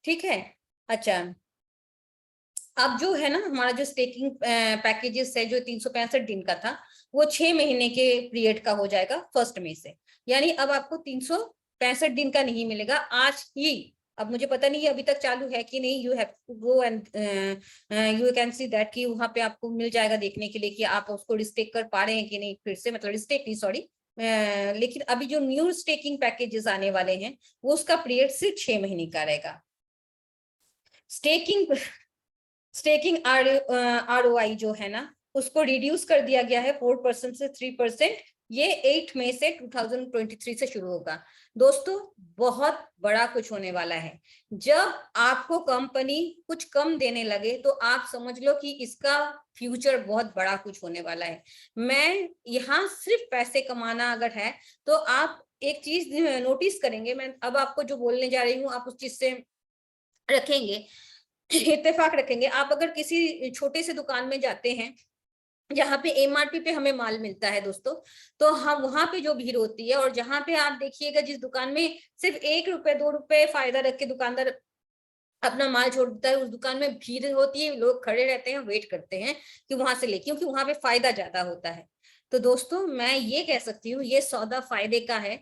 ठीक है। अच्छा, अब जो है ना हमारा जो स्टेकिंग पैकेजेस है जो 365 दिन का था, वो 6 महीने के पीरियड का हो जाएगा 1 मई से। यानी अब आपको 365 दिन का नहीं मिलेगा आज ही। अब मुझे पता नहीं है अभी तक चालू है कि नहीं, you have to go and you can see that कि वहां पे आपको मिल जाएगा देखने के लिए कि आप उसको रिस्टेक कर पा रहे हैं कि नहीं, फिर से मतलब रिस्टेक नहीं सॉरी, लेकिन अभी जो न्यू स्टेकिंग पैकेजेस आने वाले हैं वो उसका पीरियड सिर्फ 6 महीने का रहेगा। स्टेकिंग ROI जो है ना उसको रिड्यूस कर दिया गया है 4% से 3%। ये 8 मई से 2023 से शुरू होगा। दोस्तों बहुत बड़ा कुछ होने वाला है। जब आपको कंपनी कुछ कम देने लगे तो आप समझ लो कि इसका फ्यूचर बहुत बड़ा कुछ होने वाला है। मैं यहाँ सिर्फ पैसे कमाना अगर है तो आप एक चीज नोटिस करेंगे, मैं अब आपको जो बोलने जा रही हूँ आप उस चीज से रखेंगे, इत्तेफाक रखेंगे। आप अगर किसी छोटे से दुकान में जाते हैं जहाँ पे MRP पे हमें माल मिलता है दोस्तों, तो हम वहां पे जो भीड़ होती है, और जहां पे आप देखिएगा जिस दुकान में सिर्फ 1 रुपए 2 रुपए फायदा रख के दुकानदार अपना माल छोड़ देता है, उस दुकान में भीड़ होती है, लोग खड़े रहते हैं, वेट करते हैं कि वहां से ले, क्योंकि वहां पे फायदा ज्यादा होता है। तो दोस्तों मैं ये कह सकती हूँ ये सौदा फायदे का है,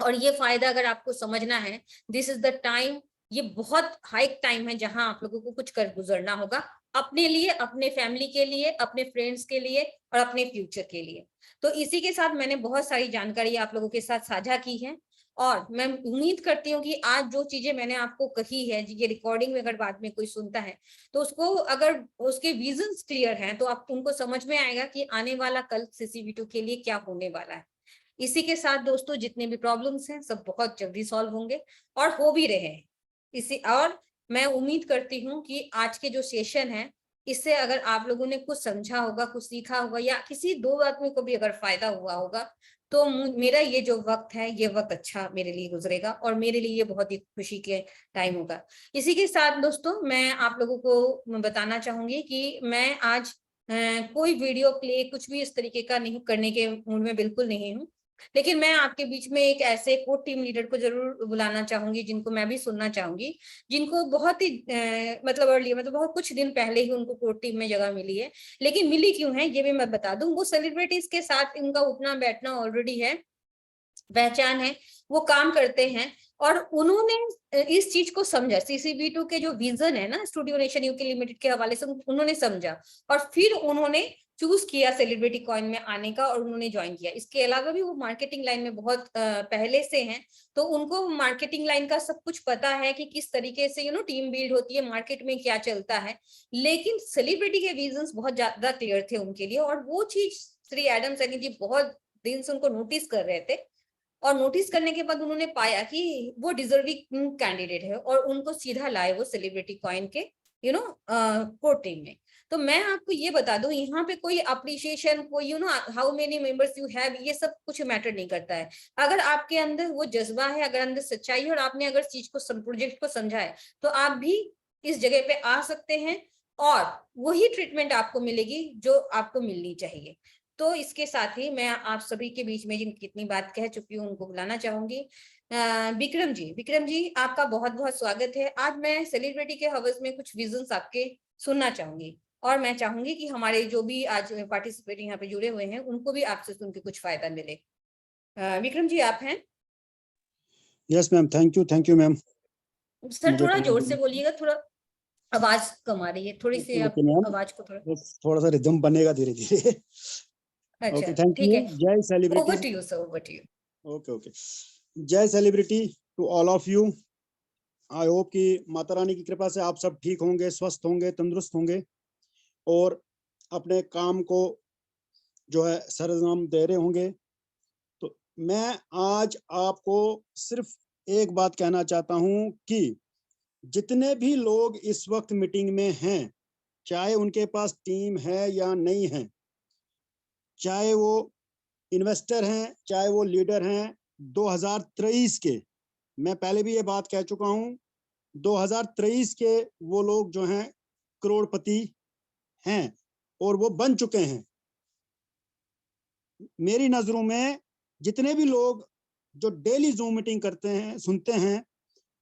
और ये फायदा अगर आपको समझना है, दिस इज द टाइम, ये बहुत हाई टाइम है जहां आप लोगों को कुछ कर गुजरना होगा अपने लिए, अपने फैमिली के लिए, अपने फ्रेंड्स के लिए और अपने फ्यूचर के लिए। तो इसी के साथ मैंने बहुत सारी जानकारी आप लोगों के साथ साझा की है, और मैं उम्मीद करती हूँ कि आज जो चीजें मैंने आपको कही है, ये रिकॉर्डिंग में अगर बाद में कोई सुनता है तो उसको अगर उसके विजन्स क्लियर हैं तो आप उनको समझ में आएगा कि आने वाला कल CC-B2 के लिए क्या होने वाला है। इसी के साथ दोस्तों जितने भी प्रॉब्लम्स हैं सब बहुत जल्दी सॉल्व होंगे और हो भी रहे हैं। इसी और मैं उम्मीद करती हूँ कि आज के जो सेशन है इससे अगर आप लोगों ने कुछ समझा होगा, कुछ सीखा होगा, या किसी 2 आदमी को भी अगर फायदा हुआ होगा, तो मेरा ये जो वक्त है ये वक्त अच्छा मेरे लिए गुजरेगा और मेरे लिए ये बहुत ही खुशी के टाइम होगा। इसी के साथ दोस्तों मैं आप लोगों को बताना चाहूंगी कि मैं आज कोई वीडियो प्ले कुछ भी इस तरीके का नहीं करने के मूड में बिल्कुल नहीं हूँ, लेकिन मैं आपके बीच में एक ऐसे को टीम लीडर को जरूर बुलाना चाहूंगी जिनको मैं भी सुनना चाहूंगी, जिनको बहुत ही मतलब अर्ली मतलब बहुत कुछ दिन पहले ही उनको कोर्ट टीम में जगह मिली है। लेकिन मिली क्यों है ये भी मैं बता दूं, वो सेलिब्रिटीज के साथ इनका उठना बैठना ऑलरेडी है, पहचान है, वो काम करते हैं, और उन्होंने इस चीज को समझा, CC-B2 के जो विजन है ना स्टूडियो नेशन यूके लिमिटेड के हवाले से उन्होंने समझा, और फिर उन्होंने चूज किया सेलिब्रिटी कॉइन में आने का और उन्होंने ज्वाइन किया। इसके अलावा भी वो मार्केटिंग लाइन में बहुत पहले से हैं, तो उनको मार्केटिंग लाइन का सब कुछ पता है कि किस तरीके से टीम बिल्ड होती है, मार्केट में क्या चलता है। लेकिन सेलिब्रिटी के विजन्स बहुत ज्यादा क्लियर थे उनके लिए, और वो चीज श्री एडम सैनी जी बहुत दिन से उनको नोटिस कर रहे थे, और नोटिस करने के बाद उन्होंने पाया कि वो डिजर्विंग कैंडिडेट है, और उनको सीधा लाए वो सेलिब्रिटी कॉइन के कोर टीम में। तो मैं आपको ये बता दूं, यहाँ पे कोई अप्रिशिएशन, कोई how many members you have, ये सब कुछ मैटर नहीं करता है। अगर आपके अंदर वो जज्बा है, अगर अंदर सच्चाई है, और आपने अगर चीज को, प्रोजेक्ट को समझा है, तो आप भी इस जगह पे आ सकते हैं, और वही ट्रीटमेंट आपको मिलेगी जो आपको मिलनी चाहिए। तो इसके साथ ही मैं आप सभी के बीच में जिन कितनी बात कह चुकी हूँ उनको बुलाना चाहूंगी। विक्रम जी, आपका बहुत बहुत स्वागत है। आज मैं सेलिब्रिटी के हवस में कुछ विजन्स आपके सुनना चाहूंगी, और मैं चाहूंगी कि हमारे जो भी आज पार्टिसिपेट यहाँ पे जुड़े हुए हैं उनको भी आपसे सुन के कुछ फायदा मिले। विक्रम जी, आप हैं? Yes ma'am, thank you ma'am. Sir थोड़ा जोर से बोलिएगा, थोड़ा आवाज कम आ रही है, थोड़ी सी आप आवाज को थोड़ा सा रिदम बनेगा धीरे धीरे। अच्छा, थैंक ठीक यू। है, जय celebrity. Over to you sir, over to you. Okay. जय celebrity to all of you. I hope कि माता रानी की कृपा से आप सब ठीक होंगे, स्वस्थ होंगे, तंदुरुस्त होंगे, और अपने काम को जो है सरंजाम दे रहे होंगे। तो मैं आज आपको सिर्फ एक बात कहना चाहता हूं कि जितने भी लोग इस वक्त मीटिंग में हैं, चाहे उनके पास टीम है या नहीं है, चाहे वो इन्वेस्टर हैं, चाहे वो लीडर हैं, 2023 के, मैं पहले भी ये बात कह चुका हूं, 2023 के वो लोग जो हैं करोड़पति हैं, और वो बन चुके हैं। मेरी नजरों में जितने भी लोग जो डेली जूम मीटिंग करते हैं, सुनते हैं,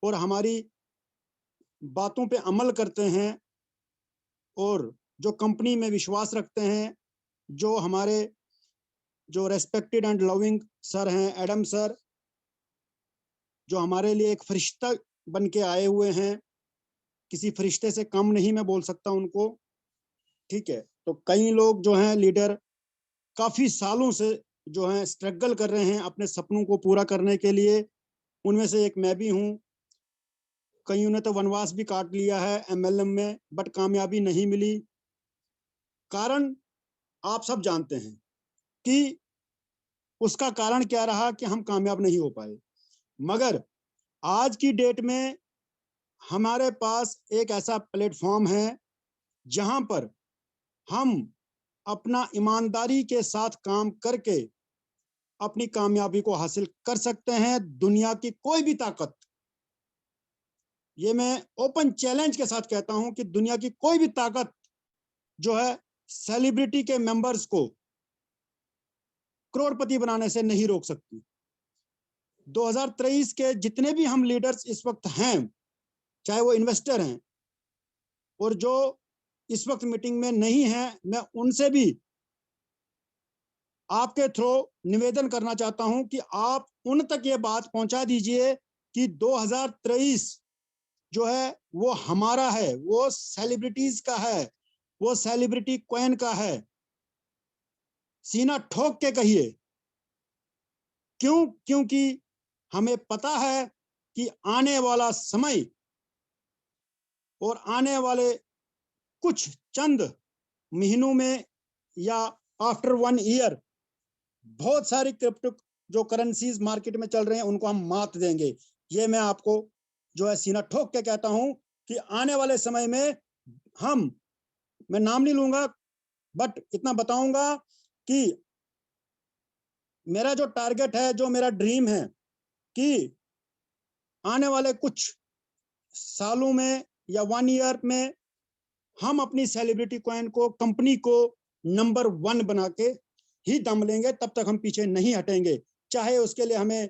और हमारी बातों पे अमल करते हैं, और जो कंपनी में विश्वास रखते हैं, जो हमारे जो रेस्पेक्टेड एंड लविंग सर हैं, एडम सर, जो हमारे लिए एक फरिश्ता बन के आए हुए हैं, किसी फरिश्ते से कम नहीं मैं बोल सकता उनको, ठीक है। तो कई लोग जो हैं लीडर काफी सालों से जो हैं स्ट्रगल कर रहे हैं अपने सपनों को पूरा करने के लिए, उनमें से एक मैं भी हूं। कईयों ने तो वनवास भी काट लिया है एमएलएम में, बट कामयाबी नहीं मिली। कारण आप सब जानते हैं कि उसका कारण क्या रहा कि हम कामयाब नहीं हो पाए। मगर आज की डेट में हमारे पास एक ऐसा प्लेटफॉर्म है जहां पर हम अपना ईमानदारी के साथ काम करके अपनी कामयाबी को हासिल कर सकते हैं। दुनिया की कोई भी ताकत, ये मैं ओपन चैलेंज के साथ कहता हूं कि दुनिया की कोई भी ताकत जो है सेलिब्रिटी के मेंबर्स को करोड़पति बनाने से नहीं रोक सकती। 2023 के जितने भी हम लीडर्स इस वक्त हैं, चाहे वो इन्वेस्टर हैं और जो इस वक्त मीटिंग में नहीं हैं, मैं उनसे भी आपके थ्रू निवेदन करना चाहता हूं कि आप उन तक ये बात पहुंचा दीजिए कि 2023 जो है वो हमारा है, वो सेलिब्रिटीज का है, वो सेलिब्रिटी कॉइन का है। सीना ठोक के कहिए। क्यों? क्योंकि हमें पता है कि आने वाला समय और आने वाले कुछ चंद महीनों में या आफ्टर 1 ईयर बहुत सारी क्रिप्टो जो करेंसीज मार्केट में चल रहे हैं उनको हम मात देंगे। ये मैं आपको जो है सीना ठोक के कहता हूं कि आने वाले समय में मैं नाम नहीं लूंगा, बट इतना बताऊंगा कि मेरा जो टारगेट है, जो मेरा ड्रीम है कि आने वाले कुछ सालों में या 1 ईयर में हम अपनी सेलिब्रिटी कॉइन को, कंपनी को नंबर 1 बना के ही दम लेंगे। तब तक हम पीछे नहीं हटेंगे, चाहे उसके लिए हमें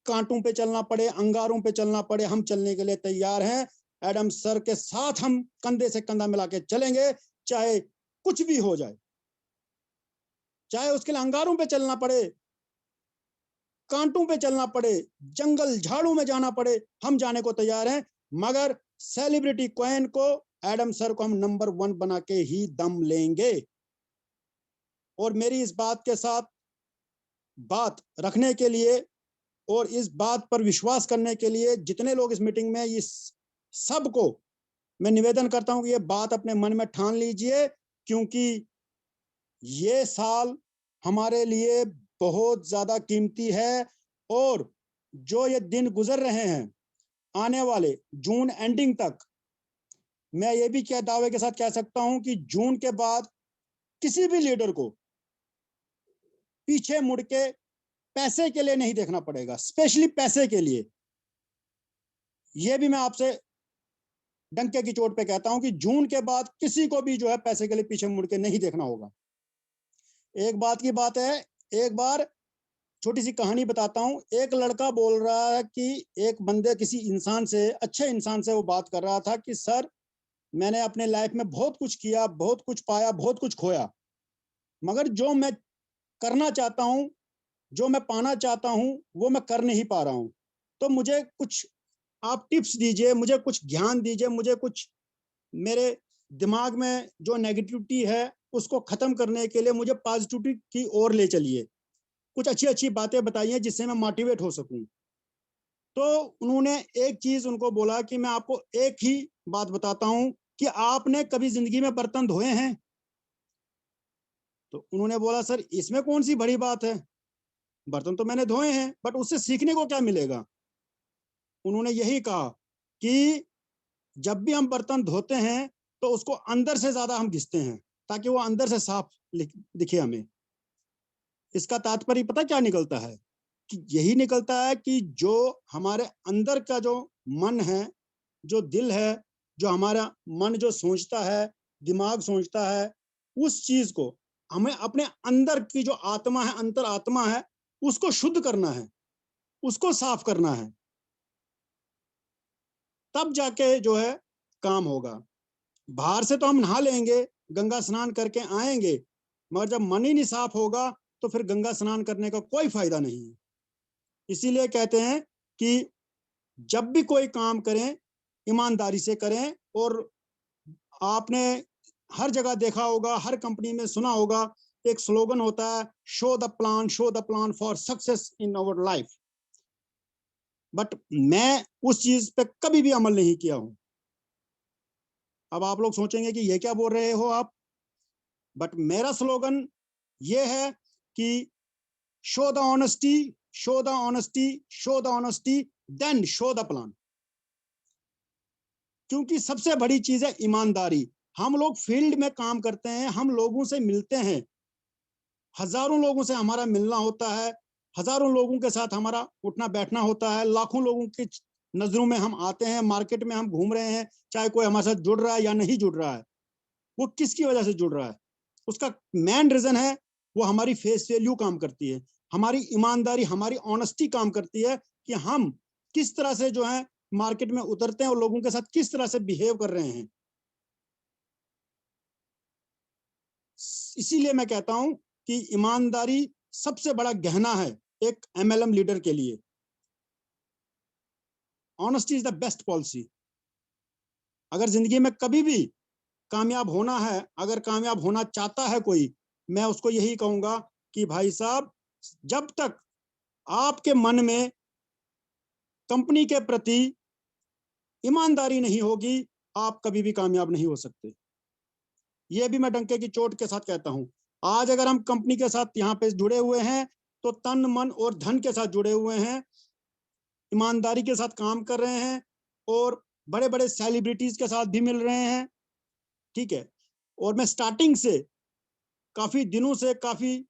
कांटों पे चलना पड़े, अंगारों पे चलना पड़े, हम चलने के लिए तैयार हैं। एडम सर के साथ हम कंधे से कंधा मिला के चलेंगे, चाहे कुछ भी हो जाए, चाहे उसके लिए अंगारों पे चलना पड़े, कांटों पे चलना पड़े, जंगल झाड़ों में जाना पड़े, हम जाने को तैयार हैं। मगर सेलिब्रिटी कॉइन को, एडम सर को हम नंबर 1 बना के ही दम लेंगे। और मेरी इस बात के साथ बात रखने के लिए और इस बात पर विश्वास करने के लिए जितने लोग इस मीटिंग में, इस सबको मैं निवेदन करता हूं कि ये बात अपने मन में ठान लीजिए, क्योंकि ये साल हमारे लिए बहुत ज्यादा कीमती है। और जो ये दिन गुजर रहे हैं आने वाले जून एंडिंग तक, मैं ये भी क्या दावे के साथ कह सकता हूं कि जून के बाद किसी भी लीडर को पीछे मुड़ के पैसे के लिए नहीं देखना पड़ेगा, स्पेशली पैसे के लिए। ये भी मैं आपसे डंके की चोट पे कहता हूं कि जून के बाद किसी को भी जो है पैसे के लिए पीछे मुड़ के नहीं देखना होगा। एक बात की बात है, एक बार छोटी सी कहानी बताता हूं। एक लड़का बोल रहा है कि एक बंदे किसी इंसान से, अच्छे इंसान से वो बात कर रहा था कि सर मैंने अपने लाइफ में बहुत कुछ किया, बहुत कुछ पाया, बहुत कुछ खोया, मगर जो मैं करना चाहता हूं, जो मैं पाना चाहता हूं, वो मैं कर नहीं पा रहा हूं। तो मुझे कुछ आप टिप्स दीजिए, मुझे कुछ ज्ञान दीजिए, मुझे कुछ मेरे दिमाग में जो नेगेटिविटी है उसको खत्म करने के लिए मुझे पॉजिटिविटी की ओर ले चलिए, कुछ अच्छी अच्छी बातें बताइए जिससे मैं मोटिवेट हो सकूं। तो उन्होंने एक चीज उनको बोला कि मैं आपको एक ही बात बताता हूं कि आपने कभी जिंदगी में बर्तन धोए हैं? तो उन्होंने बोला सर इसमें कौन सी बड़ी बात है, बर्तन तो मैंने धोए हैं, बट उससे सीखने को क्या मिलेगा? उन्होंने यही कहा कि जब भी हम बर्तन धोते हैं तो उसको अंदर से ज्यादा हम घिसते हैं ताकि वो अंदर से साफ दिखे हमें। इसका तात्पर्य पता क्या निकलता है? कि यही निकलता है कि जो हमारे अंदर का जो मन है, जो दिल है, जो हमारा मन जो सोचता है, दिमाग सोचता है, उस चीज को हमें अपने अंदर की जो आत्मा है, अंतर आत्मा है, उसको शुद्ध करना है, उसको साफ करना है, तब जाके जो है काम होगा। बाहर से तो हम नहा लेंगे, गंगा स्नान करके आएंगे, मगर जब मन ही नहीं साफ होगा तो फिर गंगा स्नान करने का कोई फायदा नहीं है। इसीलिए कहते हैं कि जब भी कोई काम करें ईमानदारी से करें। और आपने हर जगह देखा होगा, हर कंपनी में सुना होगा, एक स्लोगन होता है, show the plan for success in our life. But मैं उस चीज पे कभी भी अमल नहीं किया हूं। अब आप लोग सोचेंगे कि ये क्या बोल रहे हो आप, बट मेरा स्लोगन ये है कि show the honesty, show the honesty, show the honesty, then show the plan. क्योंकि सबसे बड़ी चीज है ईमानदारी। हम लोग फील्ड में काम करते हैं, हम लोगों से मिलते हैं, हजारों लोगों से हमारा मिलना होता है, हजारों लोगों के साथ हमारा उठना बैठना होता है, लाखों लोगों की नजरों में हम आते हैं, मार्केट में हम घूम रहे हैं, चाहे कोई हमारे साथ जुड़ रहा है या नहीं जुड़ रहा है, वो किसकी वजह से जुड़ रहा है, उसका मेन रीजन है वो हमारी फेस वैल्यू काम करती है, हमारी ईमानदारी, हमारी ऑनेस्टी काम करती है कि हम किस तरह से जो है मार्केट में उतरते हैं और लोगों के साथ किस तरह से बिहेव कर रहे हैं। इसीलिए मैं कहता हूं कि ईमानदारी सबसे बड़ा गहना है एक एमएलएम लीडर के लिए। Honesty is the best policy. अगर जिंदगी में कभी भी कामयाब होना है, अगर कामयाब होना चाहता है कोई, मैं उसको यही कहूंगा कि भाई साहब, जब तक आपके मन में कंपनी के प्रति ईमानदारी नहीं होगी, आप कभी भी कामयाब नहीं हो सकते। ये भी मैं डंके की चोट के साथ कहता हूं। आज अगर हम कंपनी के साथ यहाँ पे जुड़े हुए हैं तो तन मन और धन के साथ जुड़े हुए हैं, ईमानदारी के साथ काम कर रहे हैं और बड़े बड़े सेलिब्रिटीज के साथ भी मिल रहे हैं, ठीक है। और मैं स्टार्टिंग से काफी दिनों से, काफी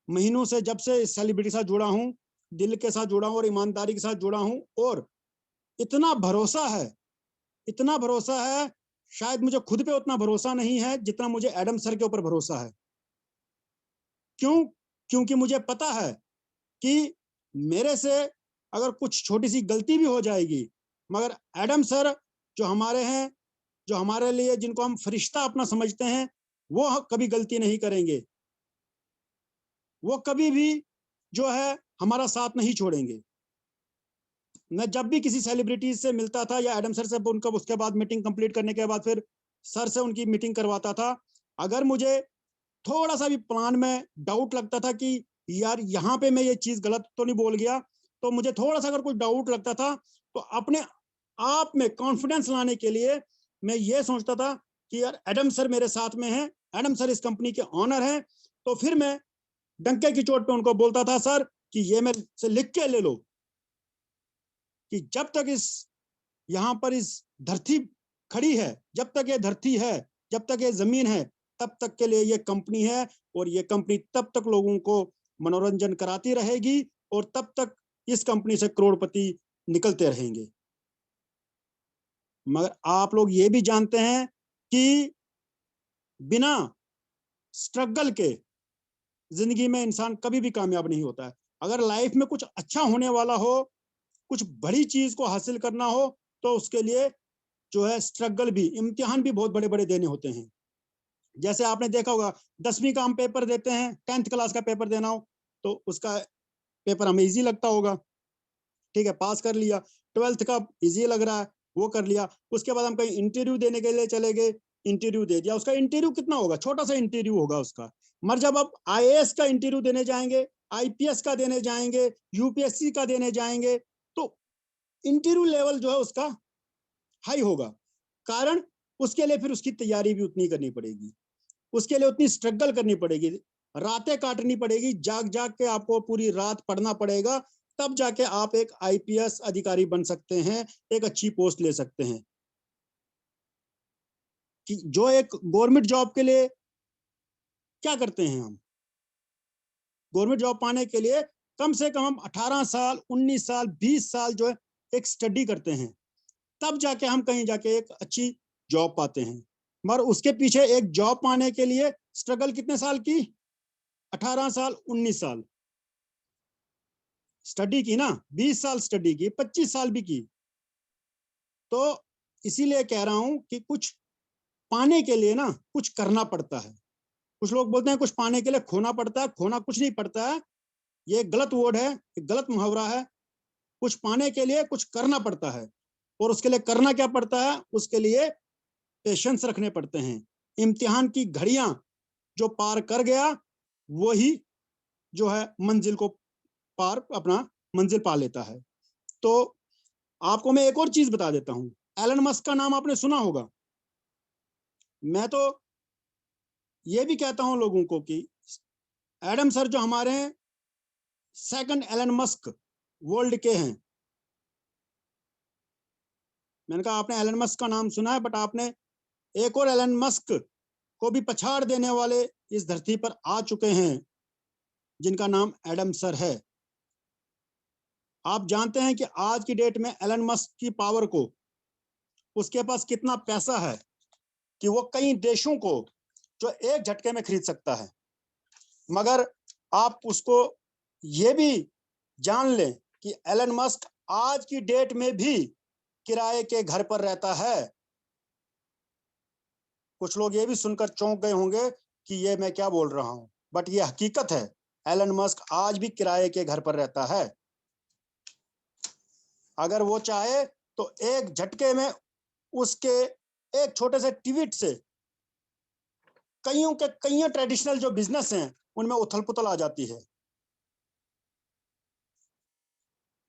महीनों से, जब से सेलिब्रिटी के साथ जुड़ा हूं, दिल के साथ जुड़ा हूं और ईमानदारी के साथ जुड़ा हूं, और इतना भरोसा है, इतना भरोसा है, शायद मुझे खुद पे उतना भरोसा नहीं है जितना मुझे एडम सर के ऊपर भरोसा है। क्यों? क्योंकि मुझे पता है कि मेरे से अगर कुछ छोटी सी गलती भी हो जाएगी, मगर एडम सर जो हमारे हैं, जो हमारे लिए, जिनको हम फरिश्ता अपना समझते हैं, वो कभी गलती नहीं करेंगे, वो कभी भी जो है हमारा साथ नहीं छोड़ेंगे। मैं जब भी किसी सेलिब्रिटीज से मिलता था या एडम सर से उनका उसके बाद मीटिंग कंप्लीट करने के बाद फिर सर से उनकी मीटिंग करवाता था, अगर मुझे थोड़ा सा भी प्लान में डाउट लगता था कि यार यहाँ पे मैं ये चीज गलत तो नहीं बोल गया, तो मुझे थोड़ा सा अगर कुछ डाउट लगता था तो अपने आप में कॉन्फिडेंस लाने के लिए मैं ये सोचता था कि यार एडम सर मेरे साथ में हैं, एडम सर इस कंपनी के ऑनर हैं, तो फिर मैं डंके की चोट पे उनको बोलता था सर कि ये मेरे से लिख के ले लो कि जब तक इस यहाँ पर इस धरती खड़ी है, जब तक ये धरती है, जब तक ये जमीन है, तब तक के लिए ये कंपनी है, और ये कंपनी तब तक लोगों को मनोरंजन कराती रहेगी, और तब तक इस कंपनी से करोड़पति निकलते रहेंगे। मगर आप लोग ये भी जानते हैं कि बिना स्ट्रगल के जिंदगी में इंसान कभी भी कामयाब नहीं होता है। अगर लाइफ में कुछ अच्छा होने वाला हो, कुछ बड़ी चीज को हासिल करना हो, तो उसके लिए जो है स्ट्रगल भी, इम्तिहान भी बहुत बड़े बड़े देने होते हैं। जैसे आपने देखा होगा 10वीं का हम पेपर देते हैं, 10th क्लास का पेपर देना हो तो उसका पेपर हमें इजी लगता होगा, ठीक है, पास कर लिया। 12th का इजी लग रहा है, वो कर लिया। उसके बाद हम कहीं इंटरव्यू देने के लिए चले गए, इंटरव्यू दे दिया। उसका इंटरव्यू कितना होगा, छोटा सा इंटरव्यू होगा उसका। मगर जब आप आईएएस का इंटरव्यू देने जाएंगे, आईपीएस का देने जाएंगे, यूपीएससी का देने जाएंगे, तो इंटरव्यू लेवल जो है उसका हाई होगा। कारण उसके लिए फिर उसकी तैयारी भी उतनी करनी पड़ेगी, उसके लिए उतनी स्ट्रगल करनी पड़ेगी, रातें काटनी पड़ेगी, जाग जाग के आपको पूरी रात पढ़ना पड़ेगा, तब जाके आप एक आईपीएस अधिकारी बन सकते हैं, एक अच्छी पोस्ट ले सकते हैं। कि जो एक गवर्नमेंट जॉब के लिए क्या करते हैं हम, गवर्नमेंट जॉब पाने के लिए कम से कम हम 18 साल, 19 साल, 20 साल जो है एक स्टडी करते हैं, तब जाके हम कहीं जाके एक अच्छी जॉब पाते हैं। मगर उसके पीछे एक जॉब पाने के लिए स्ट्रगल कितने साल की, 18 साल, 19 साल स्टडी की ना, 20 साल स्टडी की, 25 साल भी की। तो इसीलिए कह रहा हूं कि कुछ पाने के लिए ना कुछ करना पड़ता है। कुछ लोग बोलते हैं कुछ पाने के लिए खोना पड़ता है, खोना कुछ नहीं पड़ता है, ये गलत वर्ड है, गलत मुहावरा है। कुछ पाने के लिए कुछ करना पड़ता है, और उसके लिए करना क्या पड़ता है, उसके लिए पेशेंस रखने पड़ते हैं। इम्तिहान की घड़ियां जो पार कर गया वही जो है मंजिल को पार, अपना मंजिल पा लेता है। तो आपको मैं एक और चीज बता देता हूं, एलन मस्क का नाम आपने सुना होगा। मैं तो ये भी कहता हूं लोगों को कि एडम सर जो हमारे हैं, सेकंड एलन मस्क वर्ल्ड के हैं। मैंने कहा आपने एलन मस्क का नाम सुना है, बट आपने एक और एलन मस्क को भी पछाड़ देने वाले इस धरती पर आ चुके हैं, जिनका नाम एडम सर है। आप जानते हैं कि आज की डेट में एलन मस्क की पावर को, उसके पास कितना पैसा है कि वो कई देशों को जो एक झटके में खरीद सकता है। मगर आप उसको ये भी जान लें कि एलन मस्क आज की डेट में भी किराए के घर पर रहता है। कुछ लोग ये भी सुनकर चौंक गए होंगे कि ये मैं क्या बोल रहा हूं, बट ये हकीकत है। एलन मस्क आज भी किराए के घर पर रहता है। अगर वो चाहे तो एक झटके में उसके एक छोटे से ट्वीट से कईयों ट्रेडिशनल जो बिजनेस हैं उनमें उथल पुथल आ जाती है।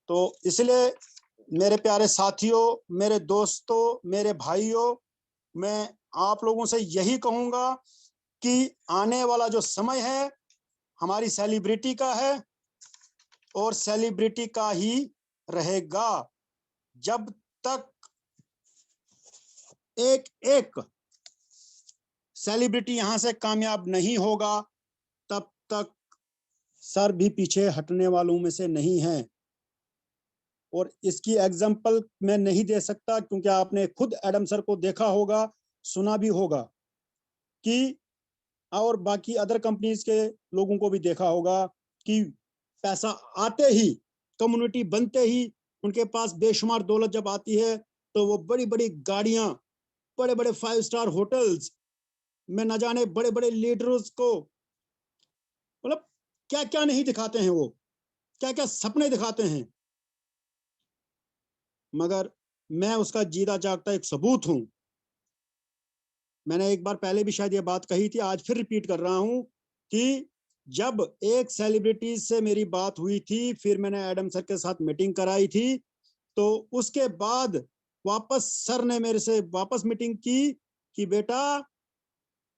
तो इसलिए मेरे प्यारे साथियों, मेरे दोस्तों, मेरे भाइयों, मैं आप लोगों से यही कहूंगा कि आने वाला जो समय है हमारी सेलिब्रिटी का है, और सेलिब्रिटी का ही रहेगा। जब तक एक एक सेलिब्रिटी यहां से कामयाब नहीं होगा, तब तक सर भी पीछे हटने वालों में से नहीं है। और इसकी एग्जाम्पल मैं नहीं दे सकता, क्योंकि आपने खुद एडम सर को देखा होगा, सुना भी होगा कि, और बाकी अदर कंपनीज के लोगों को भी देखा होगा कि पैसा आते ही, कम्युनिटी बनते ही उनके पास बेशुमार दौलत जब आती है, तो वो बड़ी बड़ी गाड़ियां, बड़े बड़े 5 स्टार होटल्स में न जाने बड़े बड़े लीडर्स को, मतलब क्या क्या नहीं दिखाते हैं, वो क्या क्या सपने दिखाते हैं। मगर मैं उसका जीता जागता एक सबूत हूं। मैंने एक बार पहले भी शायद ये बात कही थी, आज फिर रिपीट कर रहा हूं कि जब एक सेलिब्रिटी से मेरी बात हुई थी, फिर मैंने एडम सर के साथ मीटिंग कराई थी, तो उसके बाद वापस सर ने मेरे से वापस मीटिंग की कि बेटा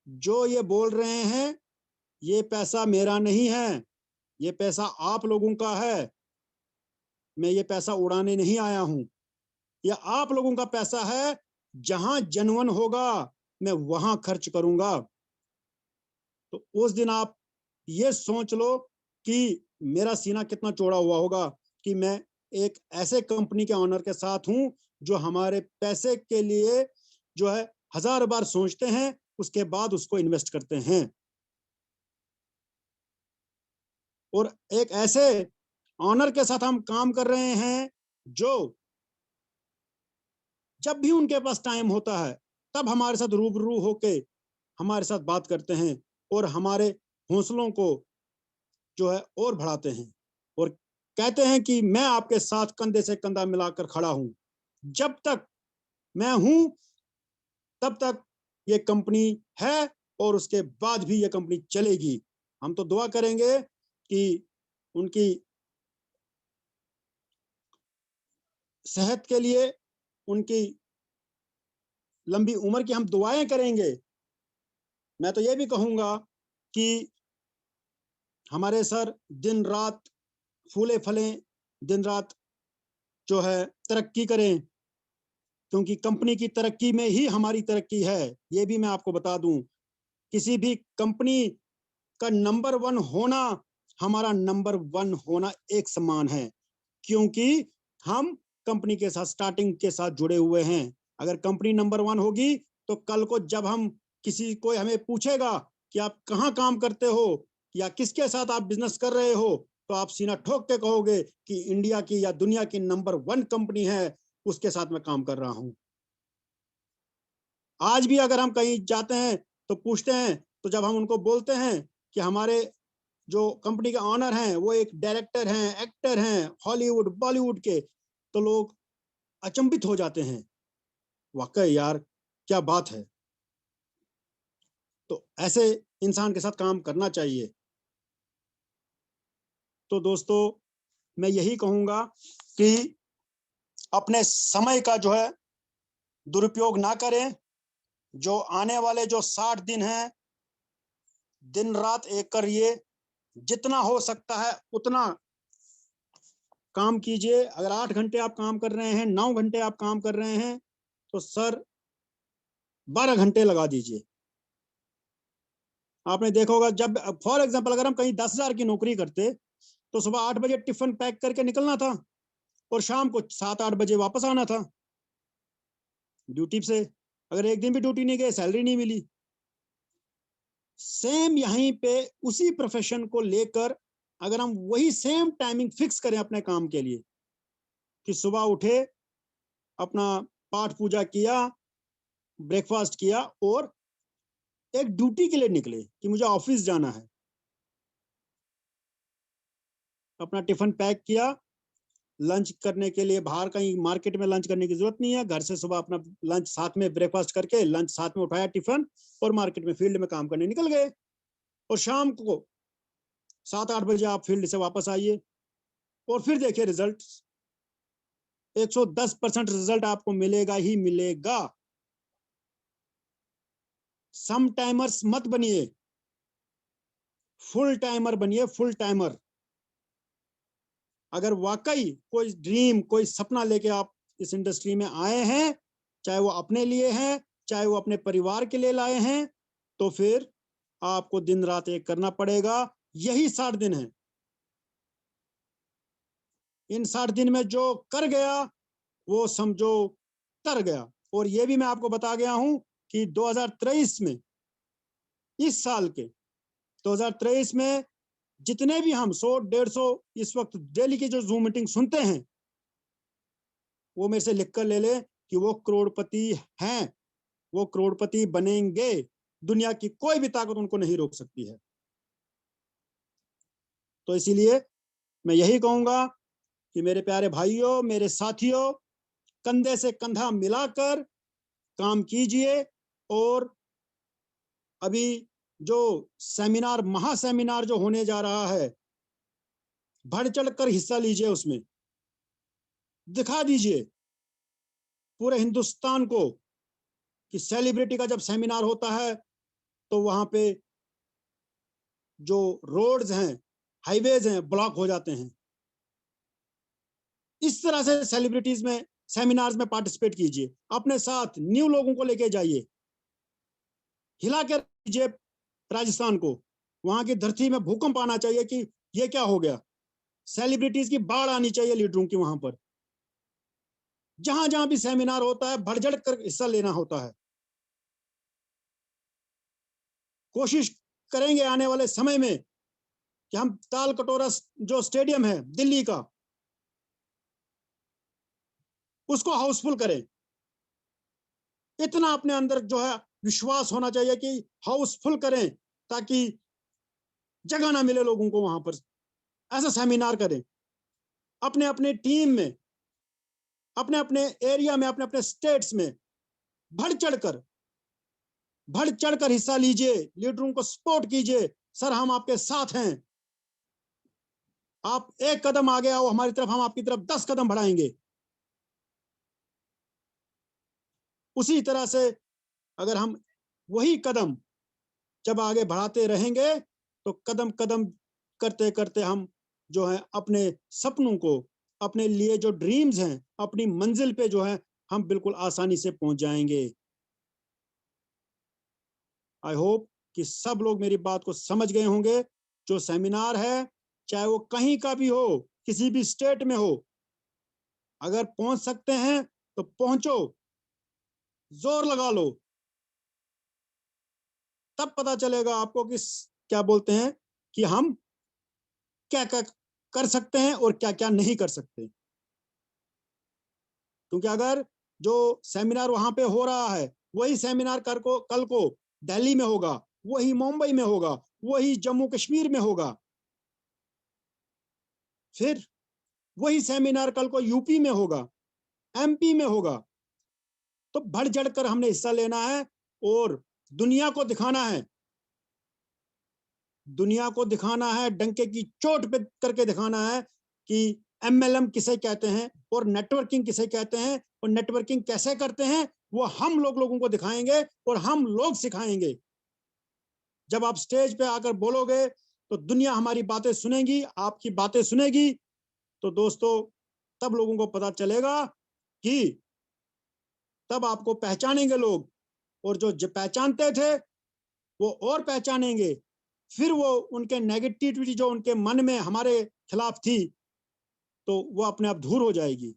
जो ये बोल रहे हैं ये पैसा मेरा नहीं है, ये पैसा आप लोगों का है, मैं ये पैसा उड़ाने नहीं आया हूं, ये आप लोगों का पैसा है, जहां जनवन होगा मैं वहां खर्च करूंगा। तो उस दिन आप ये सोच लो कि मेरा सीना कितना चौड़ा हुआ होगा कि मैं एक ऐसे कंपनी के ऑनर के साथ हूं जो हमारे पैसे के लिए जो है 1000 बार सोचते हैं, उसके बाद उसको इन्वेस्ट करते हैं। और एक ऐसे ऑनर के साथ हम काम कर रहे हैं जो जब भी उनके पास टाइम होता है तब हमारे साथ रूबरू होके हमारे साथ बात करते हैं और हमारे हौसलों को जो है और बढ़ाते हैं और कहते हैं कि मैं आपके साथ कंधे से कंधा मिलाकर खड़ा हूं, जब तक मैं हूं तब तक ये कंपनी है और उसके बाद भी ये कंपनी चलेगी। हम तो दुआ करेंगे कि उनकी सेहत के लिए, उनकी लंबी उम्र की हम दुआएं करेंगे। मैं तो ये भी कहूंगा कि हमारे सर दिन रात फूले फलें, दिन रात जो है तरक्की करें, क्योंकि कंपनी की तरक्की में ही हमारी तरक्की है। ये भी मैं आपको बता दूं, किसी भी कंपनी का नंबर 1 होना हमारा नंबर 1 होना एक समान है, क्योंकि हम कंपनी के साथ स्टार्टिंग के साथ जुड़े हुए हैं। अगर कंपनी नंबर 1 होगी तो कल को जब हम किसी कोई हमें पूछेगा कि आप कहाँ काम करते हो या किसके साथ आप बिजनेस कर रहे हो, तो आप सीना ठोक के कहोगे कि इंडिया की या दुनिया की नंबर 1 कंपनी है, उसके साथ मैं काम कर रहा हूं। आज भी अगर हम कहीं जाते हैं तो पूछते हैं, तो जब हम उनको बोलते हैं कि हमारे जो कंपनी के ऑनर हैं वो एक डायरेक्टर हैं, एक्टर हैं हॉलीवुड बॉलीवुड के, तो लोग अचंभित हो जाते हैं, वाकई यार क्या बात है। तो ऐसे इंसान के साथ काम करना चाहिए। तो दोस्तों मैं यही कहूंगा कि अपने समय का जो है दुरुपयोग ना करें। जो आने वाले जो 60 दिन हैं, दिन रात एक करिए, जितना हो सकता है उतना काम कीजिए। अगर 8 घंटे आप काम कर रहे हैं, 9 घंटे आप काम कर रहे हैं, तो सर 12 घंटे लगा दीजिए। आपने देखा होगा, जब फॉर एग्जांपल अगर हम कहीं 10,000 की नौकरी करते तो सुबह 8 बजे टिफिन पैक करके निकलना था और शाम को 7-8 बजे वापस आना था ड्यूटी से। अगर एक दिन भी ड्यूटी नहीं गए, सैलरी नहीं मिली। सेम यहीं पे उसी प्रोफेशन को लेकर अगर हम वही सेम टाइमिंग फिक्स करें अपने काम के लिए कि सुबह उठे, अपना पाठ पूजा किया, ब्रेकफास्ट किया और एक ड्यूटी के लिए निकले कि मुझे ऑफिस जाना है, अपना टिफिन पैक किया, लंच करने के लिए बाहर कहीं मार्केट में लंच करने की जरूरत नहीं है, घर से सुबह अपना लंच साथ में, ब्रेकफास्ट करके लंच साथ में उठाया टिफिन और मार्केट में फील्ड में काम करने निकल गए। और शाम को 7-8 बजे आप फील्ड से वापस आइए और फिर देखिए रिजल्ट 110% रिजल्ट आपको मिलेगा ही मिलेगा। सम टाइमर्स मत बनिए, फुल टाइमर बनिए, फुल टाइमर। अगर वाकई कोई ड्रीम, कोई सपना लेके आप इस इंडस्ट्री में आए हैं, चाहे वो अपने लिए हैं, चाहे वो अपने परिवार के लिए लाए हैं, तो फिर आपको दिन रात एक करना पड़ेगा। यही 60 दिन है। इन 60 दिन में जो कर गया वो समझो तर गया। और ये भी मैं आपको बता गया हूं कि 2023 में, इस साल के 2023 में जितने भी हम 100-150 इस वक्त डेली की जो जूम मीटिंग सुनते हैं, वो मेरे से लिख कर ले ले कि वो करोड़पति हैं, वो करोड़पति बनेंगे। दुनिया की कोई भी ताकत उनको नहीं रोक सकती है। तो इसीलिए मैं यही कहूंगा कि मेरे प्यारे भाइयों, मेरे साथियों, कंधे से कंधा मिलाकर काम कीजिए और अभी जो सेमिनार, महासेमिनार जो होने जा रहा है, बढ़ चढ़कर हिस्सा लीजिए, उसमें दिखा दीजिए पूरे हिंदुस्तान को कि सेलिब्रिटी का जब सेमिनार होता है तो वहां पे जो रोड्स हैं, हाईवेज हैं, ब्लॉक हो जाते हैं। इस तरह से सेलिब्रिटीज में सेमिनार्स में पार्टिसिपेट कीजिए, अपने साथ न्यू लोगों को लेके जाइए, हिला के दीजिए राजस्थान को। वहां की धरती में भूकंप आना चाहिए कि ये क्या हो गया। सेलिब्रिटीज की बाढ़ आनी चाहिए लीडरों की वहां पर। जहां जहां भी सेमिनार होता है, बढ़ चढ़ कर हिस्सा लेना होता है। कोशिश करेंगे आने वाले समय में कि हम ताल कटोरा जो स्टेडियम है दिल्ली का, उसको हाउसफुल करें। इतना अपने अंदर जो है विश्वास होना चाहिए कि हाउसफुल करें, ताकि जगह ना मिले लोगों को वहां पर। ऐसा सेमिनार करें अपने अपने टीम में, अपने अपने एरिया में, अपने अपने स्टेट्स में। बढ़ चढ़कर हिस्सा लीजिए, लीडरों को सपोर्ट कीजिए। सर, हम आपके साथ हैं, आप एक कदम आगे आओ हमारी तरफ, हम आपकी तरफ 10 कदम बढ़ाएंगे। उसी तरह से अगर हम वही कदम जब आगे बढ़ाते रहेंगे, तो कदम कदम करते करते हम जो है अपने सपनों को, अपने लिए जो ड्रीम्स हैं, अपनी मंजिल पे जो है हम बिल्कुल आसानी से पहुंच जाएंगे। आई होप कि सब लोग मेरी बात को समझ गए होंगे। जो सेमिनार है, चाहे वो कहीं का भी हो, किसी भी स्टेट में हो, अगर पहुंच सकते हैं तो पहुंचो, जोर लगा लो। तब पता चलेगा आपको कि क्या बोलते हैं कि हम क्या क्या कर सकते हैं और क्या क्या नहीं कर सकते। क्योंकि अगर जो सेमिनार वहां पे हो रहा है, वही सेमिनार कल को दिल्ली में होगा, वही मुंबई में होगा, वही जम्मू कश्मीर में होगा, फिर वही सेमिनार कल को यूपी में होगा, एमपी में होगा, तो बढ़ चढ़कर हमने हिस्सा लेना है और दुनिया को दिखाना है। दुनिया को दिखाना है, डंके की चोट पे करके दिखाना है कि एमएलएम किसे कहते हैं और नेटवर्किंग किसे कहते हैं, और नेटवर्किंग कैसे करते हैं वो हम लोगों को दिखाएंगे और हम लोग सिखाएंगे। जब आप स्टेज पे आकर बोलोगे तो दुनिया हमारी बातें सुनेगी, आपकी बातें सुनेगी। तो दोस्तों, तब लोगों को पता चलेगा कि तब आपको पहचानेंगे लोग, और जो पहचानते थे वो और पहचानेंगे। फिर वो उनके नेगेटिविटी जो उनके मन में हमारे खिलाफ थी, तो वो अपने आप दूर हो जाएगी।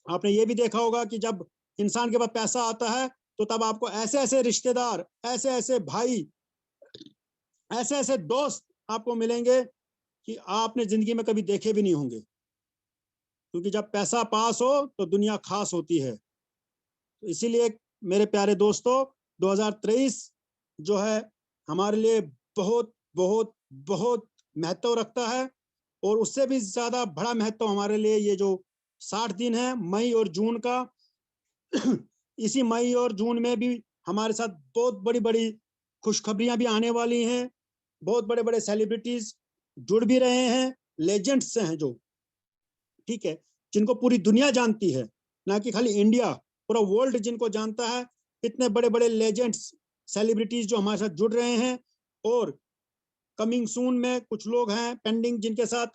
आपने ये भी देखा होगा कि जब इंसान के पास पैसा आता है, तो तब आपको ऐसे ऐसे रिश्तेदार, ऐसे ऐसे भाई, ऐसे ऐसे दोस्त आपको मिलेंगे कि आपने जिंदगी में कभी देखे भी नहीं होंगे। क्योंकि जब पैसा पास हो तो दुनिया खास होती है। तो इसीलिए मेरे प्यारे दोस्तों, 2023 जो है हमारे लिए बहुत बहुत बहुत महत्व रखता है। और उससे भी ज्यादा बड़ा महत्व हमारे लिए ये जो 60 दिन है मई और जून का। इसी मई और जून में भी हमारे साथ बहुत बड़ी बड़ी खुशखबरियां भी आने वाली हैं। बहुत बड़े बड़े सेलिब्रिटीज जुड़ भी रहे हैं, लेजेंड्स से हैं जो, ठीक है, जिनको पूरी दुनिया जानती है, ना कि खाली इंडिया, पूरा वर्ल्ड जिनको जानता है। इतने बड़े बड़े लेजेंड्स, सेलिब्रिटीज जो हमारे साथ जुड़ रहे हैं। और कमिंग सून में कुछ लोग हैं पेंडिंग, जिनके साथ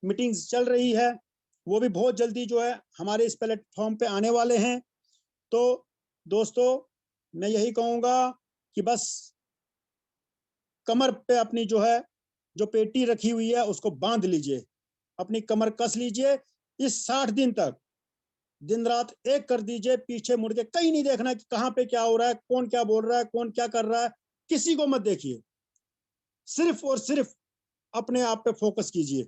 मीटिंग्स चल रही है, वो भी बहुत जल्दी जो है हमारे इस प्लेटफॉर्म पे आने वाले हैं। तो दोस्तों, मैं यही कहूंगा कि बस कमर पे अपनी जो है जो पेटी रखी हुई है उसको बांध लीजिए, अपनी कमर कस लीजिए। इस 60 दिन तक दिन रात एक कर दीजिए, पीछे मुड़ के कहीं नहीं देखना कि कहाँ पे क्या हो रहा है, कौन क्या बोल रहा है, कौन क्या कर रहा है, किसी को मत देखिए। सिर्फ और सिर्फ अपने आप पे फोकस कीजिए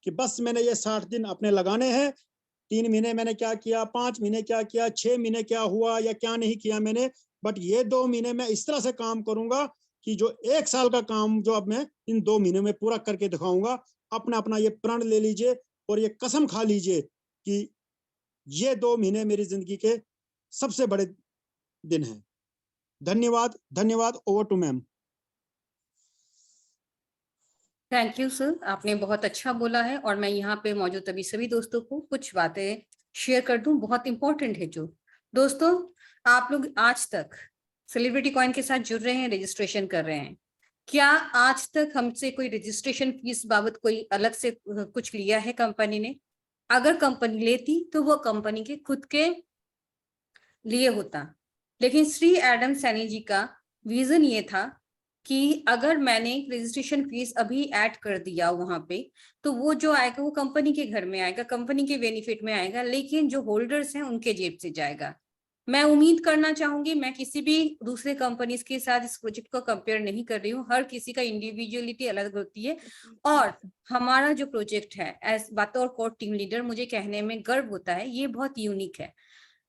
कि बस मैंने ये 60 दिन अपने लगाने हैं। 3 महीने मैंने क्या किया, 5 महीने क्या किया, 6 महीने क्या हुआ या क्या नहीं किया मैंने, बट ये 2 महीने में इस तरह से काम करूंगा कि जो 1 साल का काम जो अब मैं इन 2 महीने में पूरा करके दिखाऊंगा। अपना अपना ये प्रण ले लीजिए और ये कसम खा लीजिए कि ये 2 महीने मेरी जिंदगी के सबसे बड़े दिन हैं। धन्यवाद, धन्यवाद। Over to ma'am. Thank you sir, आपने बहुत अच्छा बोला है और मैं यहाँ पे मौजूद अभी सभी दोस्तों को कुछ बातें शेयर कर दूं, बहुत इंपॉर्टेंट है जो। दोस्तों, आप लोग आज तक सेलिब्रिटी कॉइन के साथ जुड़ रहे हैं, रजिस्ट्रेशन कर रहे हैं, क्या आज तक हमसे कोई रजिस्ट्रेशन फीस बाबत कोई अलग से कुछ लिया है कंपनी ने? अगर कंपनी लेती तो वो कंपनी के खुद के लिए होता, लेकिन श्री एडम सैनी जी का विजन ये था कि अगर मैंने रजिस्ट्रेशन फीस अभी ऐड कर दिया वहां पे, तो वो जो आएगा वो कंपनी के घर में आएगा, कंपनी के बेनिफिट में आएगा, लेकिन जो होल्डर्स हैं उनके जेब से जाएगा। मैं उम्मीद करना चाहूंगी, मैं किसी भी दूसरे कंपनीज के साथ इस प्रोजेक्ट को कंपेयर नहीं कर रही हूँ, हर किसी का इंडिविजुअलिटी अलग होती है। और हमारा जो प्रोजेक्ट है, एज बतौर कोर टीम लीडर मुझे कहने में गर्व होता है, ये बहुत यूनिक है।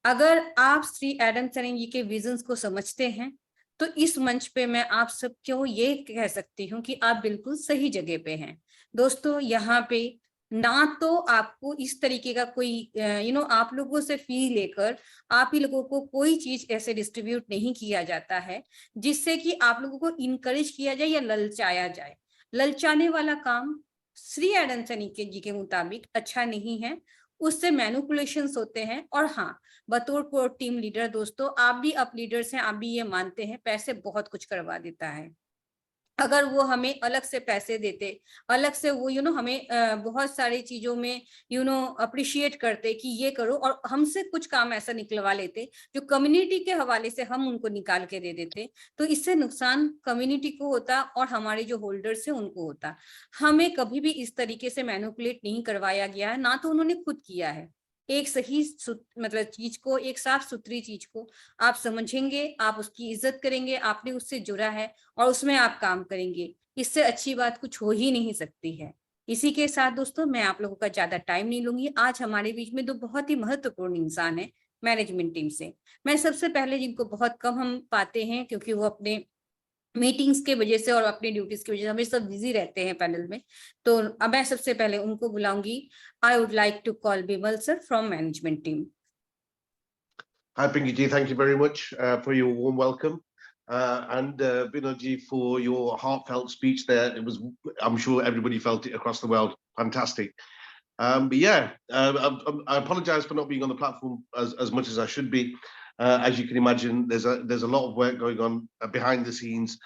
अगर आप श्री एडम सैनी जी के विजन्स को समझते हैं तो इस मंच पे मैं आप सबको ये कह सकती हूँ कि आप बिल्कुल सही जगह पे हैं। दोस्तों, यहाँ पे ना तो आपको इस तरीके का कोई आप लोगों से फी लेकर आप ही लोगों को कोई चीज ऐसे डिस्ट्रीब्यूट नहीं किया जाता है जिससे कि आप लोगों को इनकरेज किया जाए या ललचाया जाए। ललचाने वाला काम श्री एडम सैनी के जी के मुताबिक अच्छा नहीं है, उससे मैनिपुलेशंस होते हैं। और हाँ, बतौर कोर टीम लीडर दोस्तों, आप भी अप लीडर्स हैं, आप भी ये मानते हैं पैसे बहुत कुछ करवा देता है। अगर वो हमें अलग से पैसे देते, अलग से वो हमें बहुत सारी चीजों में अप्रिशिएट करते कि ये करो, और हमसे कुछ काम ऐसा निकलवा लेते जो कम्युनिटी के हवाले से हम उनको निकाल के दे देते, तो इससे नुकसान कम्युनिटी को होता और हमारे जो होल्डर्स हैं उनको होता। हमें कभी भी इस तरीके से मैनिपुलेट नहीं करवाया गया है, ना तो उन्होंने खुद किया है। एक सही मतलब चीज को, एक साफ सुथरी चीज को आप समझेंगे, आप उसकी इज्जत करेंगे, आपने उससे जुड़ा है और उसमें आप काम करेंगे, इससे अच्छी बात कुछ हो ही नहीं सकती है। इसी के साथ दोस्तों, मैं आप लोगों का ज्यादा टाइम नहीं लूंगी। आज हमारे बीच में दो बहुत ही महत्वपूर्ण इंसान है मैनेजमेंट टीम से। मैं सबसे पहले, जिनको बहुत कम हम पाते हैं क्योंकि वो अपने मीटिंग्स के वजह से और अपनी ड्यूटीज की वजह से हमेशा बिजी रहते हैं पैनल में, तो अब मैं सबसे पहले उनको बुलाऊंगी। I would like to call Bimal sir from management team. Hi, Pinky Ji. Thank you very much for your warm welcome. And Vinod Ji, for your heartfelt speech there. It was, I'm sure everybody felt it across the world. Fantastic. But yeah, I apologize for not being on the platform as much as I should be. As you can imagine, there's a lot of work going on behind the scenes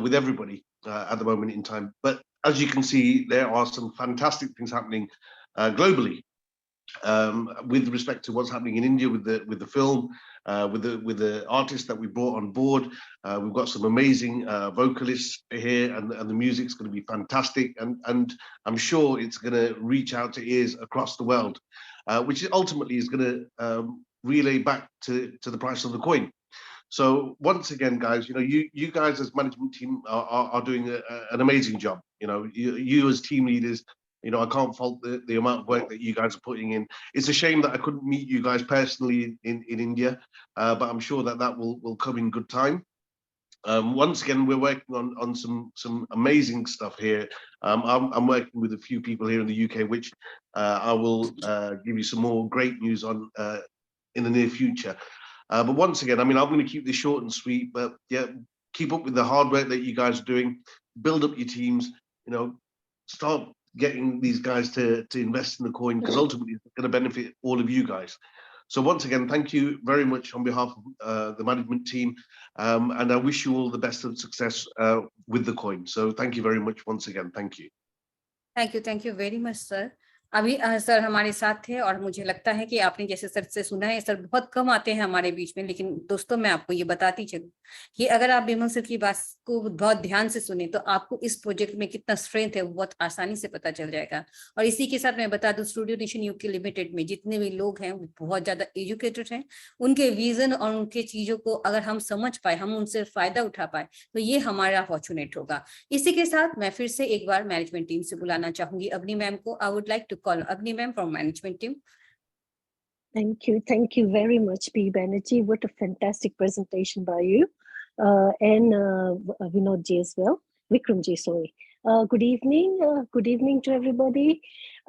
with everybody at the moment in time. But as you can see, there are some fantastic things happening globally. With respect to what's happening in India with the film, with the artists that we brought on board, we've got some amazing vocalists here, and the music's going to be fantastic, and I'm sure it's going to reach out to ears across the world, which ultimately is going to relay back to the price of the coin. So once again, guys, you guys as management team are doing an amazing job. You as team leaders, I can't fault the amount of work that you guys are putting in. It's a shame that I couldn't meet you guys personally in India, but I'm sure that will come in good time. Once again, we're working on some amazing stuff here. I'm working with a few people here in the UK, which I will give you some more great news on in the near future. But once again, I'm going to keep this short and sweet, but yeah, keep up with the hard work that you guys are doing. Build up your teams, start getting these guys to invest in the coin, because ultimately it's going to benefit all of you guys. So once again, thank you very much on behalf of the management team, and I wish you all the best of success with the coin. So thank you very much once again. Thank you. Thank you very much, sir. अभी sir हमारे साथ थे और मुझे लगता है कि आपने जैसे सर से सुना है, सर बहुत कम आते हैं हमारे बीच में, लेकिन दोस्तों मैं आपको ये बताती चलूं कि अगर आप बिमल सर की बात को बहुत ध्यान से सुने तो आपको इस प्रोजेक्ट में कितना स्ट्रेंथ है वो बहुत आसानी से पता चल जाएगा। और इसी के साथ मैं बता दूं, स्टूडियो नेशन यूके लिमिटेड में जितने भी लोग हैं वो बहुत ज्यादा एजुकेटेड हैं। उनके विजन और उनके चीजों को अगर हम समझ पाए, हम उनसे फायदा उठा पाए, तो ये हमारा फॉर्चुनेट होगा। इसी के साथ मैं फिर से एक बार मैनेजमेंट टीम से बुलाना चाहूंगी अवनी मैम को। I would like to call Avni ma'am from management team. Thank you very much, P. Banerjee. What a fantastic presentation by you, and Vinod ji as well. Vikram ji, sorry. Good evening to everybody.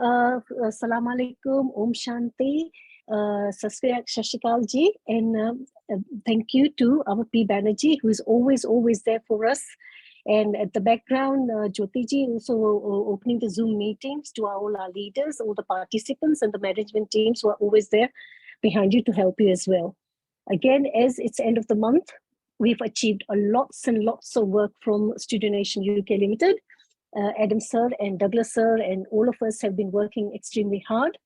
Assalamu alaikum, Om Shanti. Sat Shri Akal ji, and thank you to our P. Banerjee, who is always there for us. And at the background, Jyoti ji also opening the Zoom meetings to all our leaders, all the participants and the management teams who are always there behind you to help you as well. Again, as it's end of the month, we've achieved lots and lots of work from Studio Nation UK Limited. Adam sir and Douglas sir and all of us have been working extremely hard.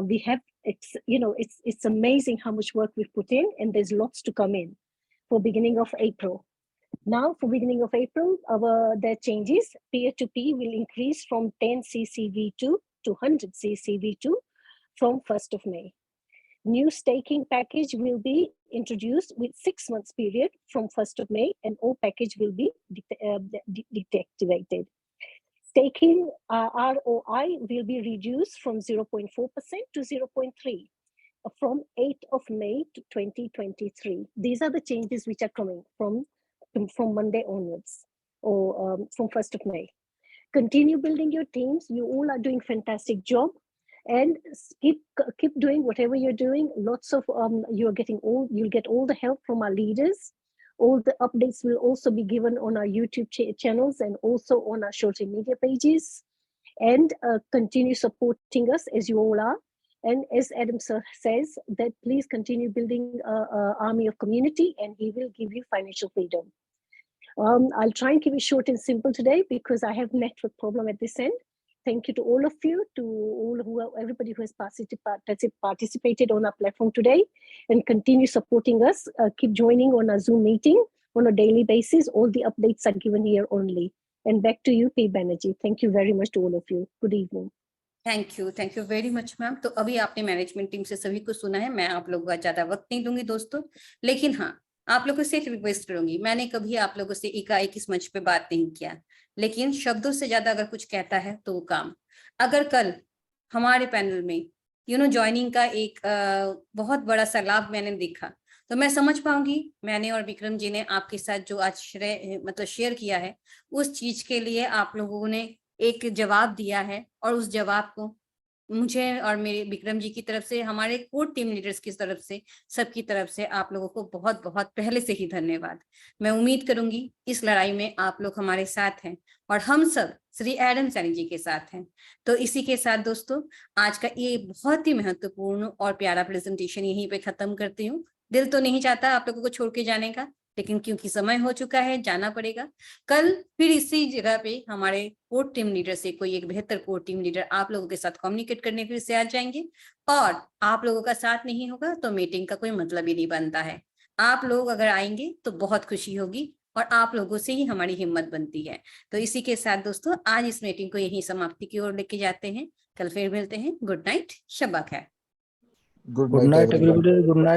We have, it's amazing how much work we've put in, and there's lots to come in for beginning of April. Now, for beginning of April, there changes. Peer-to-P will increase from 10 CCV2 to 100 CCV2 from 1st of May. New staking package will be introduced with 6 months period from 1st of May, and all package will be deactivated. Staking ROI will be reduced from 0.4% to 0.3% from 8th of May to 2023. These are the changes which are coming from Monday onwards, or from 1st of May. Continue building your teams. You all are doing fantastic job, and keep doing whatever you're doing. Lots of you'll get all the help from our leaders. All the updates will also be given on our YouTube channels and also on our social media pages. And continue supporting us as you all are. And as Adam sir says, that please continue building an army of community, and he will give you financial freedom. I'll try and keep it short and simple today because I have network problem at this end. Thank you to all of you, to everybody who has participated on our platform today, and continue supporting us. Keep joining on our Zoom meeting on a daily basis. All the updates are given here only. And back to you, P. Banerjee. Thank you very much to all of you. Good evening. Thank you very much ma'am. तो अभी आपने management team से सभी को सुना है, मैं आप लोगों का ज्यादा वक्त नहीं दूंगी दोस्तों, लेकिन हाँ, आप लोगों से एक रिक्वेस्ट करूंगी। मैंने कभी आप लोगों से एकाएक इस मंच पे बात नहीं किया, लेकिन शब्दों से ज्यादा अगर कुछ कहता है तो वो काम। अगर कल हमारे पैनल में ज्वाइनिंग का एक बहुत बड़ा सा लाभ मैंने देखा, तो मैं समझ पाऊंगी मैंने और विक्रम जी ने आपके साथ जो आज शेयर किया है, उस चीज के लिए आप लोगों ने एक जवाब दिया है, और उस जवाब को मुझे और मेरे विक्रम जी की तरफ से, हमारे कोर टीम लीडर्स की तरफ से, सबकी तरफ से आप लोगों को बहुत बहुत पहले से ही धन्यवाद। मैं उम्मीद करूंगी इस लड़ाई में आप लोग हमारे साथ हैं, और हम सब श्री एडम सैनी जी के साथ हैं। तो इसी के साथ दोस्तों, आज का ये बहुत ही महत्वपूर्ण और प्यारा प्रेजेंटेशन यहीं पे खत्म करती हूँ। दिल तो नहीं चाहता आप लोगों को छोड़ के जाने का, लेकिन क्योंकि समय हो चुका है, जाना पड़ेगा। कल फिर इसी जगह पे हमारे कोर टीम लीडर से कोई एक बेहतर कोर टीम लीडर आप लोगों के साथ कम्युनिकेट करने फिर से आ जाएंगे, और आप लोगों का साथ नहीं होगा तो मीटिंग का कोई मतलब ही नहीं बनता है। आप लोग अगर आएंगे तो बहुत खुशी होगी, और आप लोगों से ही हमारी हिम्मत बनती है। तो इसी के साथ दोस्तों, आज इस मीटिंग को यही समाप्ति की ओर लेके जाते हैं। कल फिर मिलते हैं। गुड नाइट, शब्बा खैर। Good night everybody. Good night.